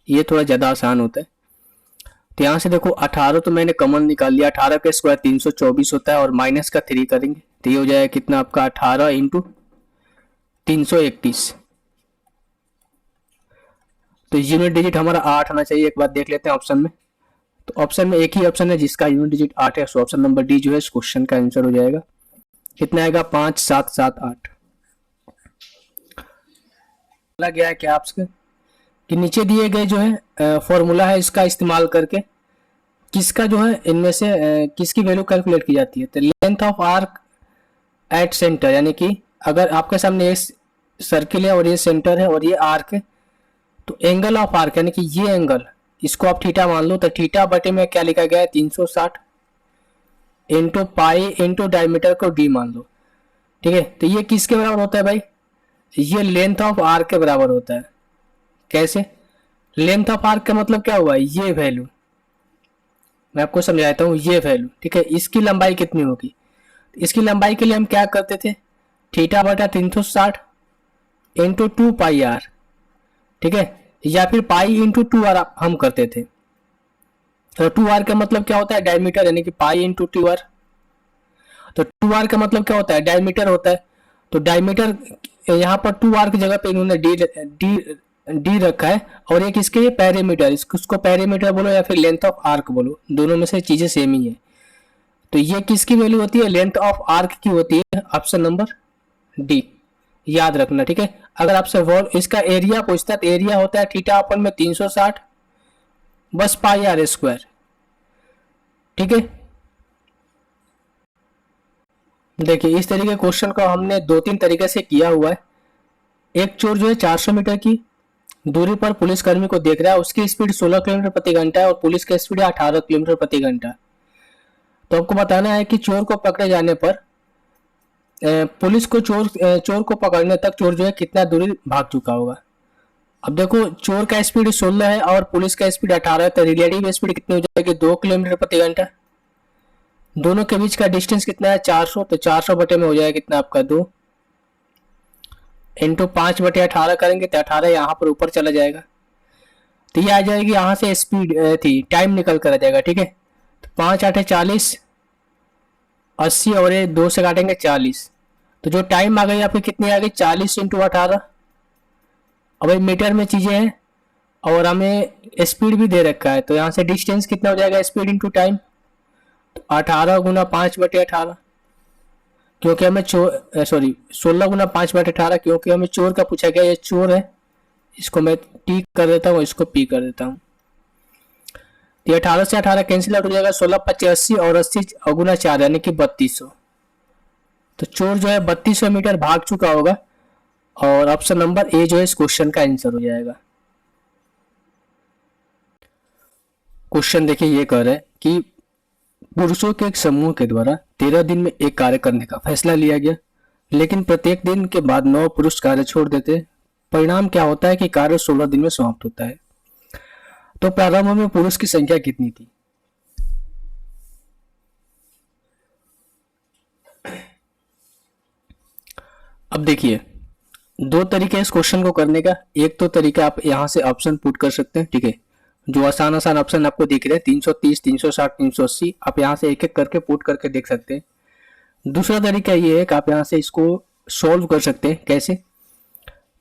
ये थोड़ा ज़्यादा आसान होता है। तो यहाँ से देखो 18 तो मैंने कॉमन निकाल लिया, 18 का स्क्वायर 324 होता है, और माइनस का 3 करेंगे तो ये हो जाएगा कितना आपका 18 इंटू 331। तो यूनिट डिजिट हमारा 8 आना चाहिए, एक बार देख लेते हैं ऑप्शन में। तो ऑप्शन में एक ही ऑप्शन है जिसका यूनिट डिजिट 8 है, सो ऑप्शन नंबर डी जो है इस क्वेश्चन का आंसर हो जाएगा। कितना आएगा 5 7 7 8। बोला गया है क्या आपसे कि नीचे दिए गए जो है फॉर्मूला है, इसका इस्तेमाल करके किसका जो है इनमें से किसकी वैल्यू कैलकुलेट की जाती है। तो length of arc at centre, यानी कि अगर आपके सामने ये सर्किल है और ये सेंटर है और ये आर्क है, तो एंगल ऑफ आर्क यानी कि ये एंगल, इसको आप थीटा मान लो, तो थीटा बटे में क्या लिखा गया है 360 इंटू पाई इंटू डायमीटर को डी मान लो। ठीक है, तो ये किसके बराबर होता है भाई, ये लेंथ ऑफ आर्क के बराबर होता है। कैसे? लेंथ ऑफ आर्क का मतलब क्या हुआ, ये वैल्यू मैं आपको समझाता हूँ, ये वैल्यू। ठीक है, इसकी लंबाई कितनी होगी, इसकी लंबाई के लिए हम क्या करते थे, थीटा बटा 360 इंटू 2 पाई आर। ठीक है, या फिर पाई इंटू 2r हम करते थे। तो 2r का मतलब क्या होता है डायमीटर, यानी कि पाई इंटू 2r। तो 2r का मतलब क्या होता है डायमीटर होता है। तो डायमीटर यहाँ पर 2r की जगह पे इन्होंने डी रखा है, और एक इसके पैरामीटर, इसको पैरामीटर बोलो या फिर लेंथ ऑफ आर्क बोलो, दोनों में से चीजें सेम ही है। तो ये किसकी वैल्यू होती है, लेंथ ऑफ आर्क की होती है, ऑप्शन नंबर डी याद रखना। ठीक है, अगर आपसे इसका एरिया पूछता है तो एरिया होता है थीटा अपन में 360 बस पाई आर स्क्वायर। ठीक है, देखिए इस तरीके क्वेश्चन को हमने 2-3 तरीके से किया हुआ है। एक चोर जो है 400 मीटर की दूरी पर पुलिसकर्मी को देख रहा है, उसकी स्पीड 16 किलोमीटर प्रति घंटा है और पुलिस की स्पीड 18 किलोमीटर प्रति घंटा। तो आपको बताना है कि चोर को पकड़े जाने पर पुलिस को चोर को पकड़ने तक चोर जो है कितना दूरी भाग चुका होगा। अब देखो चोर का स्पीड 16 है और पुलिस का स्पीड 18 है, तो रिलेटिव स्पीड कितनी हो जाएगी 2 किलोमीटर प्रति घंटा। दोनों के बीच का डिस्टेंस कितना है 400, तो 400 बटे में हो जाएगा कितना आपका 2 इंटू 5 बटे 18 करेंगे तो 18 यहाँ पर ऊपर चला जाएगा, तो ये आ जाएगी यहाँ से स्पीड थी, टाइम निकल कर आ जाएगा। ठीक है, तो 5 8 40 80 और ये 2 से काटेंगे 40, तो जो टाइम आ गई आपकी कितनी आ गई 40 इंटू 18 अब भाई मीटर में चीजें हैं और हमें स्पीड भी दे रखा है, तो यहाँ से डिस्टेंस कितना हो जाएगा, स्पीड इंटू टाइम, तो 18 × 5/18, क्योंकि हमें चोर, सॉरी 16 × 5/18, क्योंकि हमें चोर का पूछा गया, ये चोर है, इसको मैं टी कर देता हूँ, इसको पी कर देता हूँ। तो 18 से 18 कैंसिल आउट हो जाएगा, 16×5 = 80 और 80 × 4 यानी कि 3200। तो चोर जो है 3200 मीटर भाग चुका होगा और ऑप्शन नंबर ए जो है इस क्वेश्चन का आंसर हो जाएगा। क्वेश्चन देखिए, ये कह रहा है कि पुरुषों के एक समूह के द्वारा 13 दिन में एक कार्य करने का फैसला लिया गया, लेकिन प्रत्येक दिन के बाद 9 पुरुष कार्य छोड़ देते। परिणाम क्या होता है कि कार्य 16 दिन में समाप्त होता है। तो प्रारंभ में पुरुष की संख्या कितनी थी? अब देखिए, दो तरीके इस क्वेश्चन को करने का। एक तो तरीका आप यहां से ऑप्शन पुट कर सकते हैं, ठीक है, जो आसान आसान ऑप्शन आपको दिख रहे हैं 330, 360, 380, आप यहां से एक एक करके पुट करके देख सकते हैं। दूसरा तरीका ये है कि आप यहां से इसको सॉल्व कर सकते हैं। कैसे?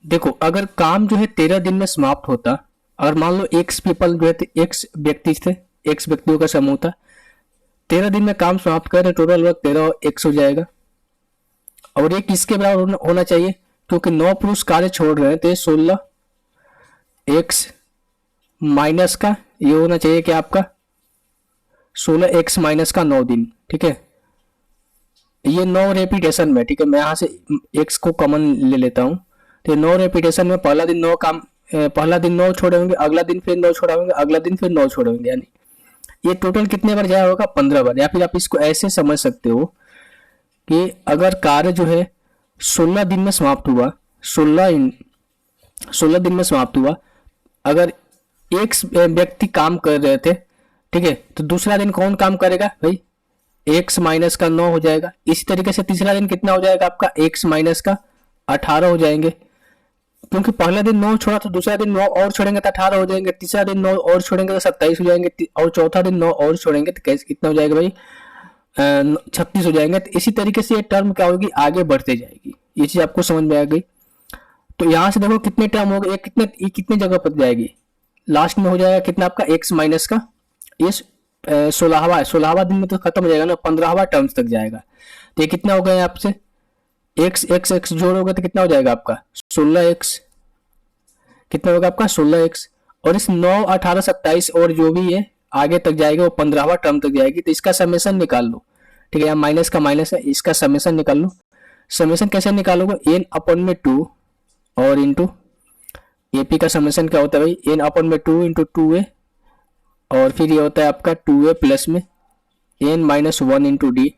देखो, अगर काम जो है 13 दिन में समाप्त होता, अगर मान लो एक्स पीपल जो है एक्स व्यक्ति थे, एक्स व्यक्तियों का समूह था, 13 दिन में काम समाप्त कर, टोटल वर्क 13x हो जाएगा। और ये किसके बराबर होना चाहिए? क्योंकि 9 पुरुष कार्य छोड़ रहे हैं, तो 16x माइनस का ये होना चाहिए कि आपका 16x माइनस का 9 दिन, ठीक है। ये 9 रेपिटेशन में, ठीक है, मैं यहाँ से x को कॉमन ले लेता हूँ। तो 9 रेपिटेशन में पहला दिन 9 काम, पहला दिन 9 छोड़े होंगे, अगला दिन फिर 9 छोड़े होंगे, अगला दिन फिर 9 छोड़े होंगे, यानी ये टोटल कितने बार जाया होगा? 15 बार। या फिर आप इसको ऐसे समझ सकते हो कि अगर कार्य जो है 16 दिन में समाप्त हुआ, 16 दिन में समाप्त हुआ, अगर एक व्यक्ति काम कर रहे थे, ठीक है, तो दूसरा दिन कौन काम करेगा भाई? x माइनस का 9 हो जाएगा। इसी तरीके से तीसरा दिन कितना हो जाएगा आपका? x माइनस का 18 हो जाएंगे, क्योंकि पहला दिन 9 छोड़ा तो दूसरा दिन 9 और छोड़ेंगे तो 18 हो जाएंगे, तीसरा दिन 9 और छोड़ेंगे तो 27 हो जाएंगे, और चौथा दिन 9 और छोड़ेंगे तो कैसे कितना हो जाएगा भाई? 36 हो जाएंगे। तो इसी तरीके से ये टर्म क्या होगी? आगे बढ़ते जाएगी। ये चीज आपको समझ में आ गई? तो यहां से देखो कितने टर्म हो गए, ये कितने जगह पर जाएगी? लास्ट में हो जाएगा कितना आपका? x माइनस का ये 16वां दिन में तो खत्म हो जाएगा ना, 15वां टर्म्स तक जाएगा। तो ये कितना हो गया आपसे? x जोड़ोगे तो कितना हो जाएगा आपका? 16x। कितना होगा आपका? 16x। और इस 9, 18, 27 और जो भी है आगे तक जाएगा वो 15वां टर्म तक जाएगी। तो इसका समेशन निकाल लो, ठीक है, यहाँ माइनस का माइनस है, इसका समेशन निकाल लो। समेशन कैसे निकालोगे? n/2 और इंटू एपी का समेशन क्या होता है भाई? n/2 इंटू 2a, और फिर ये होता है आपका 2a प्लस में n-1 इंटू डी,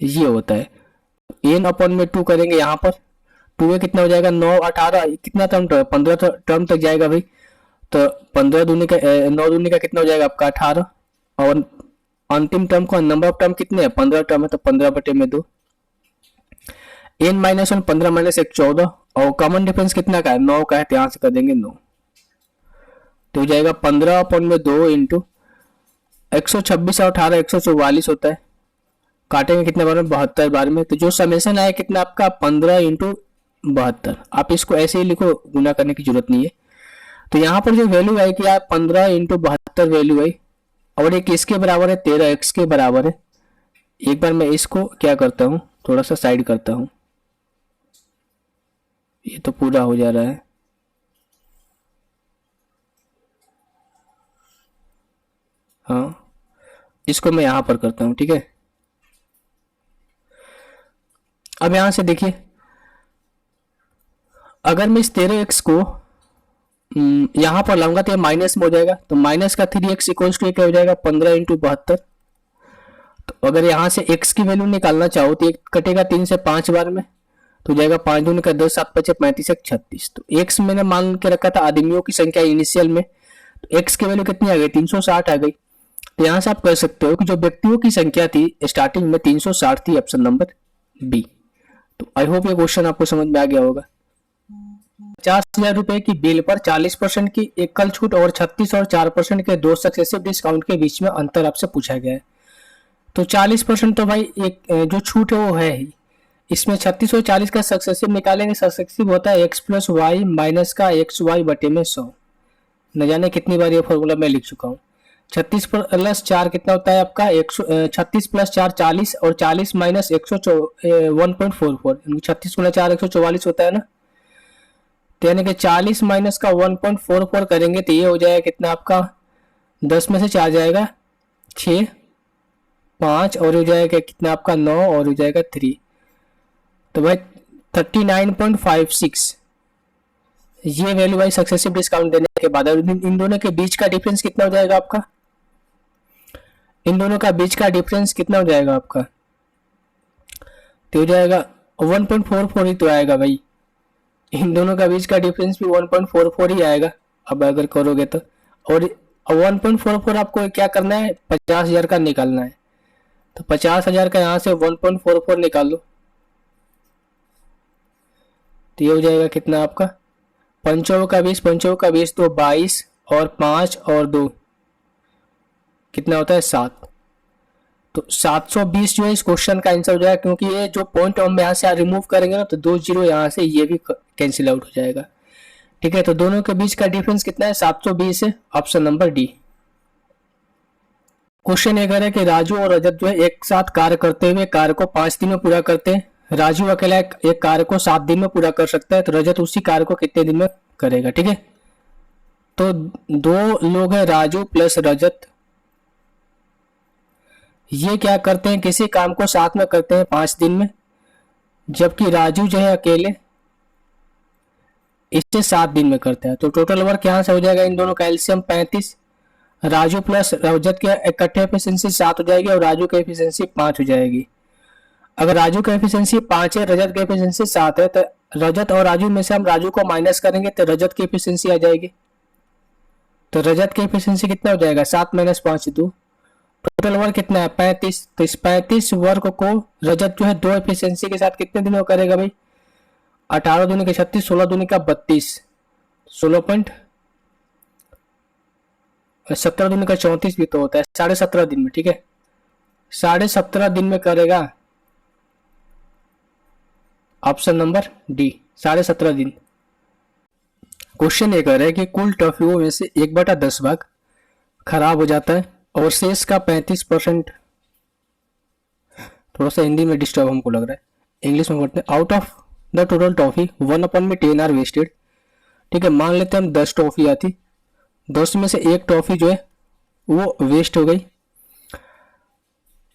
ये होता है। n/2 करेंगे यहाँ पर, 2a कितना हो जाएगा? 9, 18, कितना टर्म? 15 टर्म तक जाएगा भाई। तो 15 दूनी का 9 दूनी का कितना हो जाएगा आपका? 18। और अंतिम टर्म का नंबर ऑफ टर्म कितने हैं? 15 टर्म है, तो 15/2। n-1 15 - 1 14, और कॉमन डिफरेंस कितना का है? 9 का है, तो यहां से कर देंगे 9, तो हो जाएगा 15/2 इंटू 126 और 18 144 होता है। काटेंगे कितने बार में? 72 बार में। तो जो समेशन आया कितना आपका? 15 इंटू 72। आप इसको ऐसे ही लिखो, गुना करने की जरूरत नहीं है। तो यहाँ पर जो वैल्यू आई कि आप 15 इंटू 72 वैल्यू आई, और एक इसके बराबर है 13x के बराबर है। एक बार मैं इसको क्या करता हूँ, थोड़ा सा साइड करता हूँ, ये तो पूरा हो जा रहा है। हाँ, इसको मैं यहां पर करता हूं, ठीक है। अब यहां से देखिए, अगर मैं इस 13x को यहां पर लाऊंगा तो ये माइनस में हो जाएगा। तो माइनस का 3x इक्वल्स टू क्या हो जाएगा? 15 इंटू 72। तो अगर यहां से x की वैल्यू निकालना चाहो तो एक कटेगा 3 से 5 बार में, तो जाएगा 5 दूनी का 10, 7 5 35 1 36। तो x मैंने मान के रखा था आदमियों की संख्या इनिशियल में, तो x की वैल्यू कितनी आ गई? 360 आ गई। तो यहां से आप कह सकते हो कि जो व्यक्तियों की संख्या थी स्टार्टिंग में 360 थी, ऑप्शन नंबर बी। तो आई होप ये क्वेश्चन आपको समझ में आ गया होगा। 50,000 रुपए की बिल पर 40% की एकल छूट और 36 और 4% के 2 सक्सेसिव डिस्काउंट के बीच में अंतर आपसे पूछा गया है। तो 40% तो भाई एक जो छूट है वो है ही, इसमें 36 और 40 का सक्सेसिव निकालेंगे। सक्सेसिव होता है x प्लस वाई माइनस का एक्स वाई बटे में 100। न जाने कितनी बार ये फॉर्मूला मैं लिख चुका हूँ। 36 प्लस 4 कितना होता है आपका 36 प्लस 4 40 और 40 माइनस 1.44 36 गुना 4 144 होता है ना। तो यानी कि 40 माइनस का 1.44 करेंगे तो ये हो जाएगा कितना आपका 10 में से 4 जाएगा 6 5 और हो जाएगा कितना आपका 9 और हो जाएगा 3। तो भाई 39.56 ये वैल्यू भाई सक्सेसिव डिस्काउंट देने के बाद इन दोनों के बीच का डिफरेंस कितना हो जाएगा आपका, इन दोनों का बीच का डिफरेंस कितना हो जाएगा आपका, तो हो जाएगा 1.44 ही तो आएगा भाई। इन दोनों का बीच का डिफरेंस भी 1.44 ही आएगा अब अगर करोगे तो। और 1.44 आपको क्या करना है 50,000 का निकालना है। तो 50,000 का यहाँ से 1.44 निकाल लो तो ये हो जाएगा कितना आपका 5 का 20 तो 22 और 5 और 2 कितना होता है 7। तो 720 जो है इस क्वेश्चन का आंसर हो जाएगा, क्योंकि ये जो पॉइंट हम यहाँ से रिमूव करेंगे ना तो 2 जीरो यहाँ से ये भी कैंसिल आउट हो जाएगा। ठीक है, तो दोनों के बीच का डिफरेंस कितना है 720 है, ऑप्शन नंबर डी। क्वेश्चन ये कह रहा है कि राजू और रजत जो है एक साथ कार्य करते हुए कार्य को 5 दिन में पूरा करते हैं। राजू अकेला एक कार्य को 7 दिन में पूरा कर सकता है, तो रजत उसी कार्य को कितने दिन में करेगा। ठीक है, तो 2 लोग हैं राजू प्लस रजत, ये क्या करते हैं किसी काम को साथ में करते हैं 5 दिन में, जबकि राजू जो है अकेले इससे 7 दिन में करता है। तो टोटल वर्क यहाँ से हो जाएगा इन दोनों का एलसीएम 35। राजू प्लस रजत के इकट्ठे एफिशिएंसी 7 हो जाएगी और राजू की एफिशिएंसी 5 हो जाएगी। अगर राजू की एफिशिएंसी 5 है, रजत की एफिशिएंसी 7 है, तो रजत और राजू में से हम राजू को माइनस करेंगे तो रजत की एफिशिएंसी आ जाएगी। तो रजत की एफिशिएंसी कितना हो जाएगा 7 माइनस 5 2। टोटल वर्क कितना है 35। तो इस 35 वर्क को रजत जो है 2 एफिशिएंसी के साथ कितने दिनों करेगा भाई 18 दूनी का 36 16 दूनी का 32 17 दूनी का 34 भी तो होता है 17.5 दिन में। ठीक है, 17.5 दिन में करेगा, ऑप्शन नंबर डी 17.5 दिन। क्वेश्चन ये कह रहा है कि कुल टॉफियों में से 1/10 भाग खराब हो जाता है और शेष का 35%, थोड़ा सा हिंदी में डिस्टर्ब हमको लग रहा है, इंग्लिश में पढ़ते हैं। Out of the total toffee 1/10 are wasted. ठीक है, मान लेते हैं हम 10 टॉफी आती, 10 में से एक टॉफी जो है वो वेस्ट हो गई।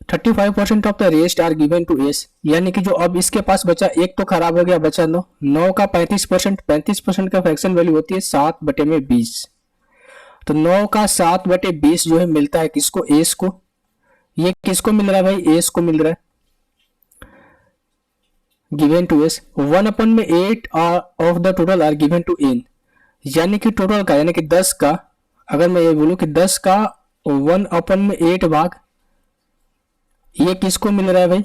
35% of the rest are given to S, यानी कि जो अब इसके पास बचा एक तो खराब हो गया, बचा 9 का 35% का फ्रैक्शन वैल्यू होती है 7/20। तो 9 का 7/20 जो है मिलता है किसको एस को। ये किसको मिल रहा है भाई एस को मिल रहा है given to S. 1/8 of the total are given to N, यानी कि टोटल का यानी कि 10 का, अगर मैं ये बोलूं कि 10 का 1/8 भाग ये किसको मिल रहा है भाई,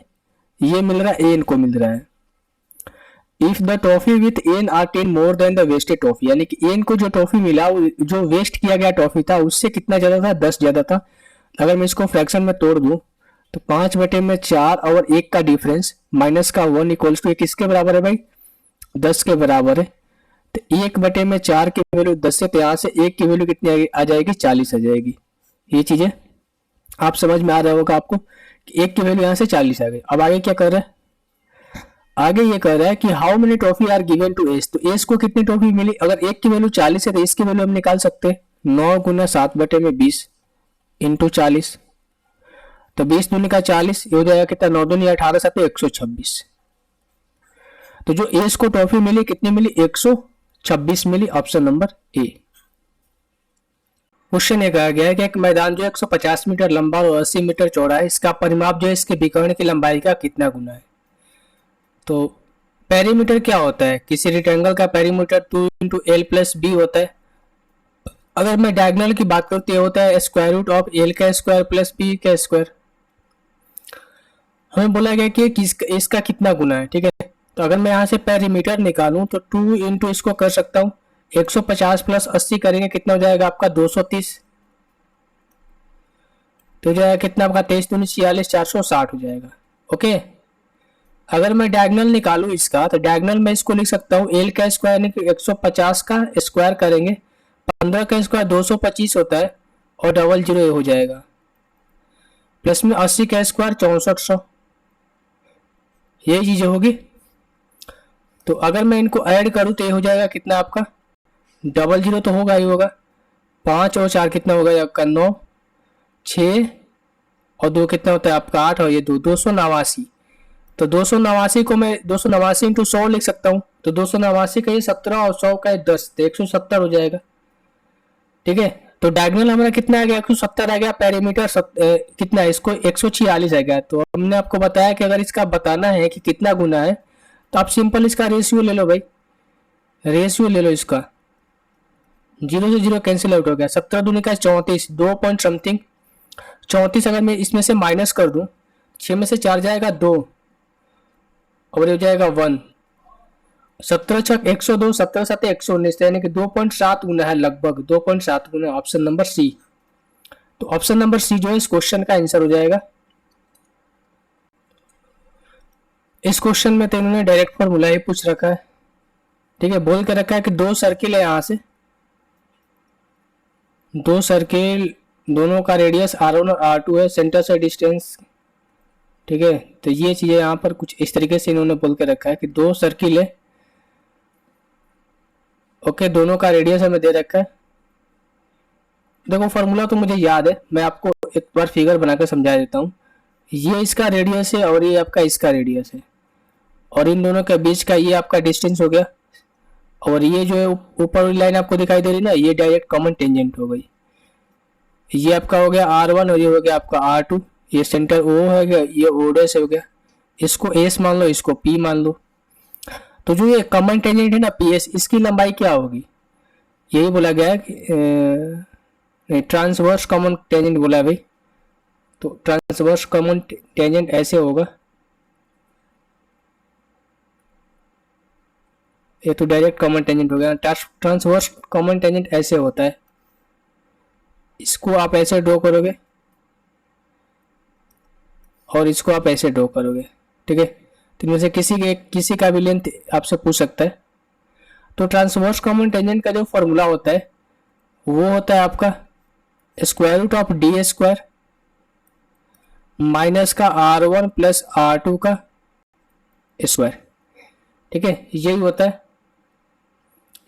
ये मिल रहा है एन को मिल रहा है। If the toffee with N are 10 more than the wasted toffee, यानी कि एन को जो टॉफी मिला जो वेस्ट किया गया टॉफी था उससे कितना ज्यादा था 10 ज्यादा था। अगर मैं इसको फ्रैक्शन में तोड़ दूं तो 5/4 और 1 का डिफरेंस माइनस का 1 इक्वल्स टू किसके बराबर है भाई 10 के बराबर है। तो 1/4 की वैल्यू 10 से, तो यहाँ से 1 की वैल्यू कितनी आ जाएगी 40 आ जाएगी। ये चीजें आप समझ में आ रहा होगा आपको कि 1 की वैल्यू यहाँ से 40 आ गई। अब आगे क्या कर रहा है, आगे ये कह रहा है कि how many trophy are given to S. तो एस को कितनी ट्रॉफी मिली, अगर 1 की वैल्यू 40 है तो एस की वैल्यू हम निकाल सकते हैं 9 गुना 7/20 इंटू 40। तो 20 दूनी का 40, ये हो जाएगा कितना 9 दूनी 18 7 126। तो जो एस को ट्रॉफी मिली कितनी मिली 126 मिली, ऑप्शन नंबर ए। क्वेश्चन ये कहा गया है कि एक मैदान जो 150 मीटर लंबा और 80 मीटर चौड़ा है, इसका परिमाप जो है इसके विकर्ण की लंबाई का कितना गुना है। तो पेरीमीटर क्या होता है, किसी रेक्टेंगल का पेरीमीटर 2 × L + B होता है। अगर मैं डायगोनल की बात करूं तो ये होता है स्क्वायर रूट ऑफ L का स्क्वायर प्लस B का स्क्वायर। हमें बोला गया कि इसका कितना गुना है। ठीक है, तो अगर मैं यहाँ से पेरीमीटर निकालूं तो 2 × इसको कर सकता हूँ 150 + 80 करेंगे कितना हो जाएगा आपका 230। तो हो जाएगा कितना आपका 23 दूनी 46 460 हो जाएगा। ओके, अगर मैं डायगोनल निकालूं इसका, तो डायगोनल में इसको लिख सकता हूँ एल का स्क्वायर यानी कि 150 का स्क्वायर करेंगे, 15 का स्क्वायर 225 होता है, और डबल जीरो ये हो जाएगा, प्लस में 80 का स्क्वायर 6400, यही चीजें होगी। तो अगर मैं इनको ऐड करूँ तो ये हो जाएगा कितना आपका, डबल जीरो तो होगा ही होगा, 5 और 4 कितना होगा आपका 9, 6 और 2 कितना होता है आपका 8, और ये 289। तो 289 को मैं 289 इंटू 100 लिख सकता हूँ, तो 289 का ये 17 और 100 का ये 10, तो 170 हो जाएगा। ठीक है, तो डायगोनल हमारा कितना आ गया, 170 आ गया, पेरीमीटर कितना है, इसको 146 आ गया। तो हमने आपको बताया कि अगर इसका बताना है कि कितना गुना है, तो आप सिंपल इसका रेशियो ले लो भाई, रेशियो ले लो इसका, जीरो से जीरो कैंसिल आउट हो गया, 17 दूनी का 34, 2 पॉइंट समथिंग 34, अगर मैं इसमें से माइनस कर दूं, 6 में से 4 जाएगा 2, और ये हो जाएगा 1, 17 छक 102, 17 7 119, यानी कि 2.7 गुना है, लगभग 2.7 गुना, ऑप्शन नंबर सी। तो ऑप्शन नंबर सी जो है इस क्वेश्चन का आंसर हो जाएगा। इस क्वेश्चन में तो इन्होंने डायरेक्ट फॉर्मूला ही पूछ रखा है। ठीक है, बोल के रखा है कि दो सर्किल है, यहां से दो सर्किल, दोनों का रेडियस R1 और R2 है, सेंटर से डिस्टेंस। ठीक है, तो ये चीजें यहाँ पर कुछ इस तरीके से इन्होंने बोल के रखा है कि दो सर्किल है, ओके, दोनों का रेडियस हमें दे रखा है। देखो फॉर्मूला तो मुझे याद है, मैं आपको एक बार फिगर बनाकर समझा देता हूँ। ये इसका रेडियस है और ये आपका इसका रेडियस है, और इन दोनों के बीच का ये आपका डिस्टेंस हो गया, और ये जो है ऊपर वाली लाइन आपको दिखाई दे रही ना, ये डायरेक्ट कॉमन टेंजेंट हो गई। ये आपका हो गया R1 और ये हो गया आपका R2, ये सेंटर O है गया, ये O डैश हो गया, इसको S मान लो, इसको P मान लो। तो जो ये कॉमन टेंजेंट है ना PS, इसकी लंबाई क्या होगी, यही बोला गया है कि ट्रांसवर्स कॉमन टेंजेंट बोला है भाई। तो ट्रांसवर्स कॉमन टेंजेंट ऐसे होगा, ये तो डायरेक्ट कॉमन टेंजेंट हो गया। ट्रांसवर्स कॉमन टेंजेंट ऐसे होता है, इसको आप ऐसे ड्रॉ करोगे और इसको आप ऐसे ड्रॉ करोगे। ठीक है, तो इनमें से किसी का भी लेंथ आपसे पूछ सकता है। तो ट्रांसवर्स कॉमन टेंजेंट का जो फॉर्मूला होता है वो होता है आपका square root of D square minus का R1 प्लस R2 का स्क्वायर। ठीक है, यही होता है,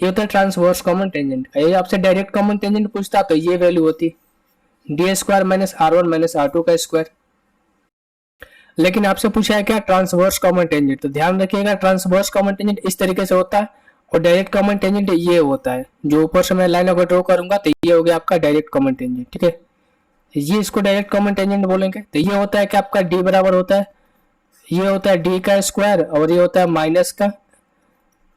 ये होता है ट्रांसवर्स कॉमन टेंजेंट का। ये आपसे डायरेक्ट कॉमन टेंजेंट पूछता तो ये वैल्यू होती D square minus R1 minus R2 का स्क्वायर। लेकिन आपसे पूछा है क्या, ट्रांसवर्स कॉमन टेंजेंट। तो ध्यान रखिएगा, ट्रांसवर्स कॉमन टेंजेंट इस तरीके से होता है, और डायरेक्ट कॉमन टेंजेंट ये होता है, जो ऊपर से मैं लाइन अगर ड्रॉ करूंगा तो ये हो गया आपका डायरेक्ट कॉमन टेंजेंट। ठीक है, ये इसको डायरेक्ट कॉमन टेंजेंट बोलेंगे। तो ये होता है कि आपका डी बराबर होता है, ये होता है डी का स्क्वायर, और ये होता है माइनस का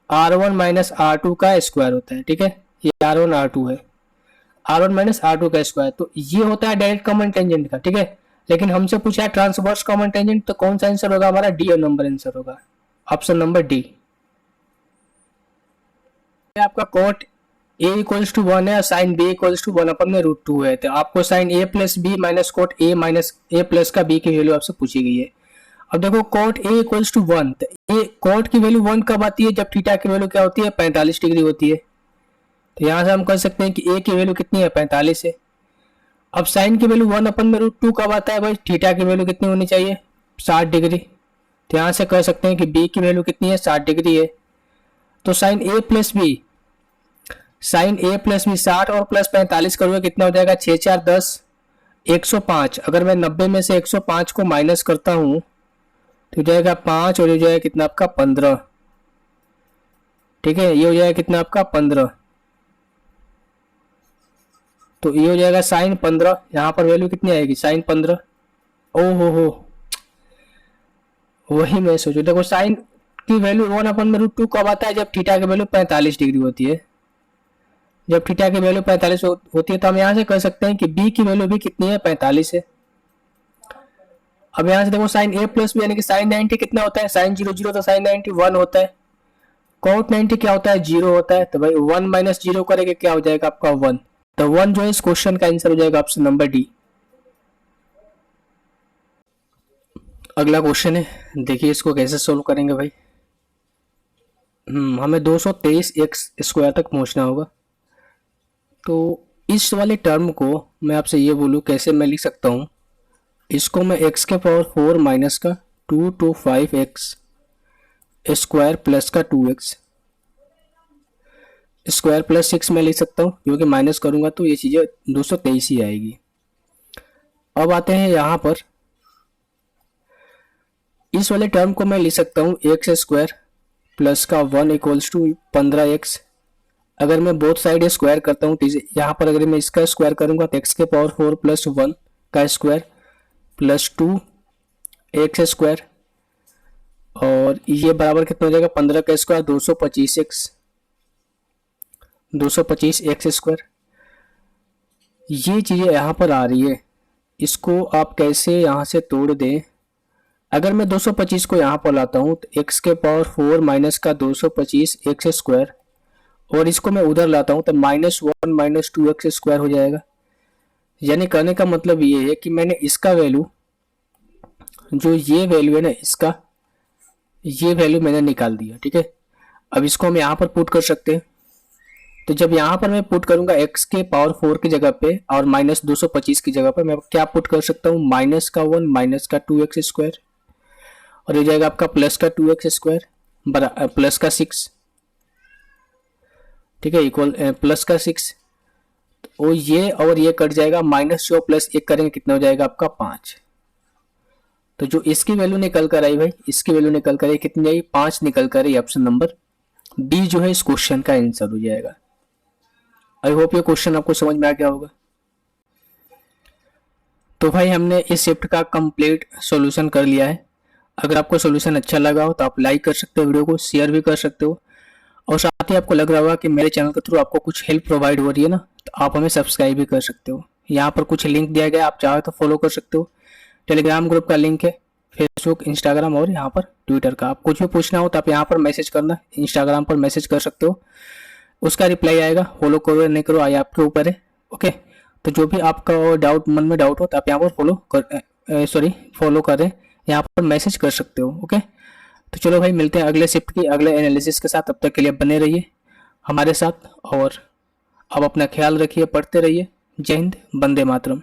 R1 माइनस R2 का स्क्वायर होता है। ठीक है, ये R1 R2 है, R1 माइनस R2 का स्क्वायर। तो ये होता है डायरेक्ट कॉमन टेंजेंट का। ठीक है, लेकिन हमसे पूछा है ट्रांसवर्स कॉमन टेंजेंट, तो कौन सा आंसर होगा हमारा, डी नंबर आंसर होगा, ऑप्शन नंबर डी। आपका कोट a इक्वल्स टू 1 है और साइन b इक्वल्स टू 1 अपन में √2 है, तो आपको sine a plus B minus cot a minus a plus का b की वैल्यू आपसे पूछी गई है। अब देखो कोट a इक्वल्स टू 1, तो a कोट की वैल्यू 1 कब आती है, जब थीटा की वैल्यू क्या होती है, 45 डिग्री होती है। तो यहाँ से हम कह सकते हैं कि a की वैल्यू कितनी है, 45 है। अब साइन की वैल्यू 1 अपन में √2 कब आता है भाई, थीटा की वैल्यू कितनी होनी चाहिए, 60 डिग्री। तो यहाँ से कह सकते हैं कि b की वैल्यू कितनी है, 60 डिग्री है। तो sine a plus B, sine a plus B 60 और प्लस 45 करोगे कितना हो जाएगा, 6 4 10 105। अगर मैं 90 में से 105 को माइनस करता हूं तो जाएगा 5, और ये हो जाएगा कितना आपका 15। ठीक है, ये हो जाएगा कितना आपका 15, तो ये हो जाएगा साइन 15। यहाँ पर वैल्यू कितनी आएगी, साइन 15। ओ हो, वही मैं सोचू। देखो साइन की वैल्यू 1 अपन में √2 कब आता है, जब थीटा की वैल्यू 45 डिग्री होती है। जब थीटा की वैल्यू 45 होती है तो हम यहाँ से कह सकते हैं कि b की वैल्यू भी कितनी है, 45 है। अब यहाँ से देखो साइन a प्लस बी यानी कि साइन 90 कितना होता है, साइन 0 0 तो साइन 90 1 होता है। कॉट 90 क्या होता है, 0 होता है। तो भाई 1 माइनस 0 करेंगे क्या हो जाएगा आपका 1। तो 1 जो है इस क्वेश्चन का आंसर हो जाएगा ऑप्शन नंबर डी। अगला क्वेश्चन है, देखिए इसको कैसे सोल्व करेंगे भाई। हमें 223 एक्स स्क्वायर तक पहुंचना होगा। तो इस वाले टर्म को मैं आपसे ये बोलूँ कैसे मैं लिख सकता हूँ, इसको मैं x के पावर 4 माइनस का 2 to 5x स्क्वायर प्लस का 2x स्क्वायर प्लस 6 में लिख सकता हूँ, क्योंकि माइनस करूँगा तो ये चीज़ें 223 ही आएगी। अब आते हैं यहाँ पर, इस वाले टर्म को मैं लिख सकता हूँ एक्स स्क्वायर प्लस का 1 इक्वल्स टू 15x। अगर मैं बोथ साइड स्क्वायर करता हूँ तो यहाँ पर अगर मैं इसका स्क्वायर करूँगा तो एक्स के पावर 4 प्लस 1 का स्क्वायर प्लस 2 एक्स स्क्वायर, और ये बराबर कितना हो जाएगा 15 का स्क्वायर 225 एक्स स्क्वायर। ये चीज़ें यहाँ पर आ रही है, इसको आप कैसे यहाँ से तोड़ दें। अगर मैं 225 को यहाँ पर लाता हूँ तो x के पावर 4 माइनस का 225 एक्स स्क्वायर, और इसको मैं उधर लाता हूँ तो -1 माइनस 2x स्क्वायर हो जाएगा। यानी कहने का मतलब ये है कि मैंने इसका वैल्यू, जो ये वैल्यू है ना इसका, ये वैल्यू मैंने निकाल दिया, ठीक है। अब इसको हम यहाँ पर पुट कर सकते हैं। तो जब यहाँ पर मैं पुट करूंगा x के पावर 4 की जगह पे और -225 की जगह पे मैं क्या पुट कर सकता हूँ, माइनस का 1 माइनस का 2x स्क्वायर, और ये जाएगा आपका प्लस का 2x स्क्वायर प्लस का 6, ठीक है, इक्वल प्लस का 6। तो ये और ये कट जाएगा, माइनस जो प्लस 1 करेंगे कितना हो जाएगा आपका 5। तो जो इसकी वैल्यू निकल कर आई भाई, इसकी वैल्यू निकल कर आई कितनी आई, 5 निकल कर आई। ऑप्शन नंबर डी जो है इस क्वेश्चन का आंसर हो जाएगा। आई होप ये क्वेश्चन आपको समझ में आ गया होगा। तो भाई हमने इस शिफ्ट का कंप्लीट सॉल्यूशन कर लिया है। अगर आपको सॉल्यूशन अच्छा लगा हो तो आप लाइक कर सकते हो, वीडियो को शेयर भी कर सकते हो, और साथ ही आपको लग रहा होगा कि मेरे चैनल के थ्रू आपको कुछ हेल्प प्रोवाइड हो रही है ना, तो आप हमें सब्सक्राइब भी कर सकते हो। यहाँ पर कुछ लिंक दिया गया, आप चाहो तो फॉलो कर सकते हो। टेलीग्राम ग्रुप का लिंक है, फेसबुक, इंस्टाग्राम और यहाँ पर ट्विटर का। आप कुछ भी पूछना हो तो आप यहाँ पर मैसेज करना, इंस्टाग्राम पर मैसेज कर सकते हो, उसका रिप्लाई आएगा। फॉलो करो या नहीं करो आया आपके ऊपर है, ओके। तो जो भी आपका डाउट, मन में डाउट हो तो आप यहाँ पर फॉलो करें, यहाँ पर मैसेज कर सकते हो, ओके। तो चलो भाई मिलते हैं अगले शिफ्ट की अगले एनालिसिस के साथ। तब तक के लिए बने रहिए हमारे साथ, और अब अपना ख्याल रखिए, पढ़ते रहिए। जय हिंद, वंदे मातरम।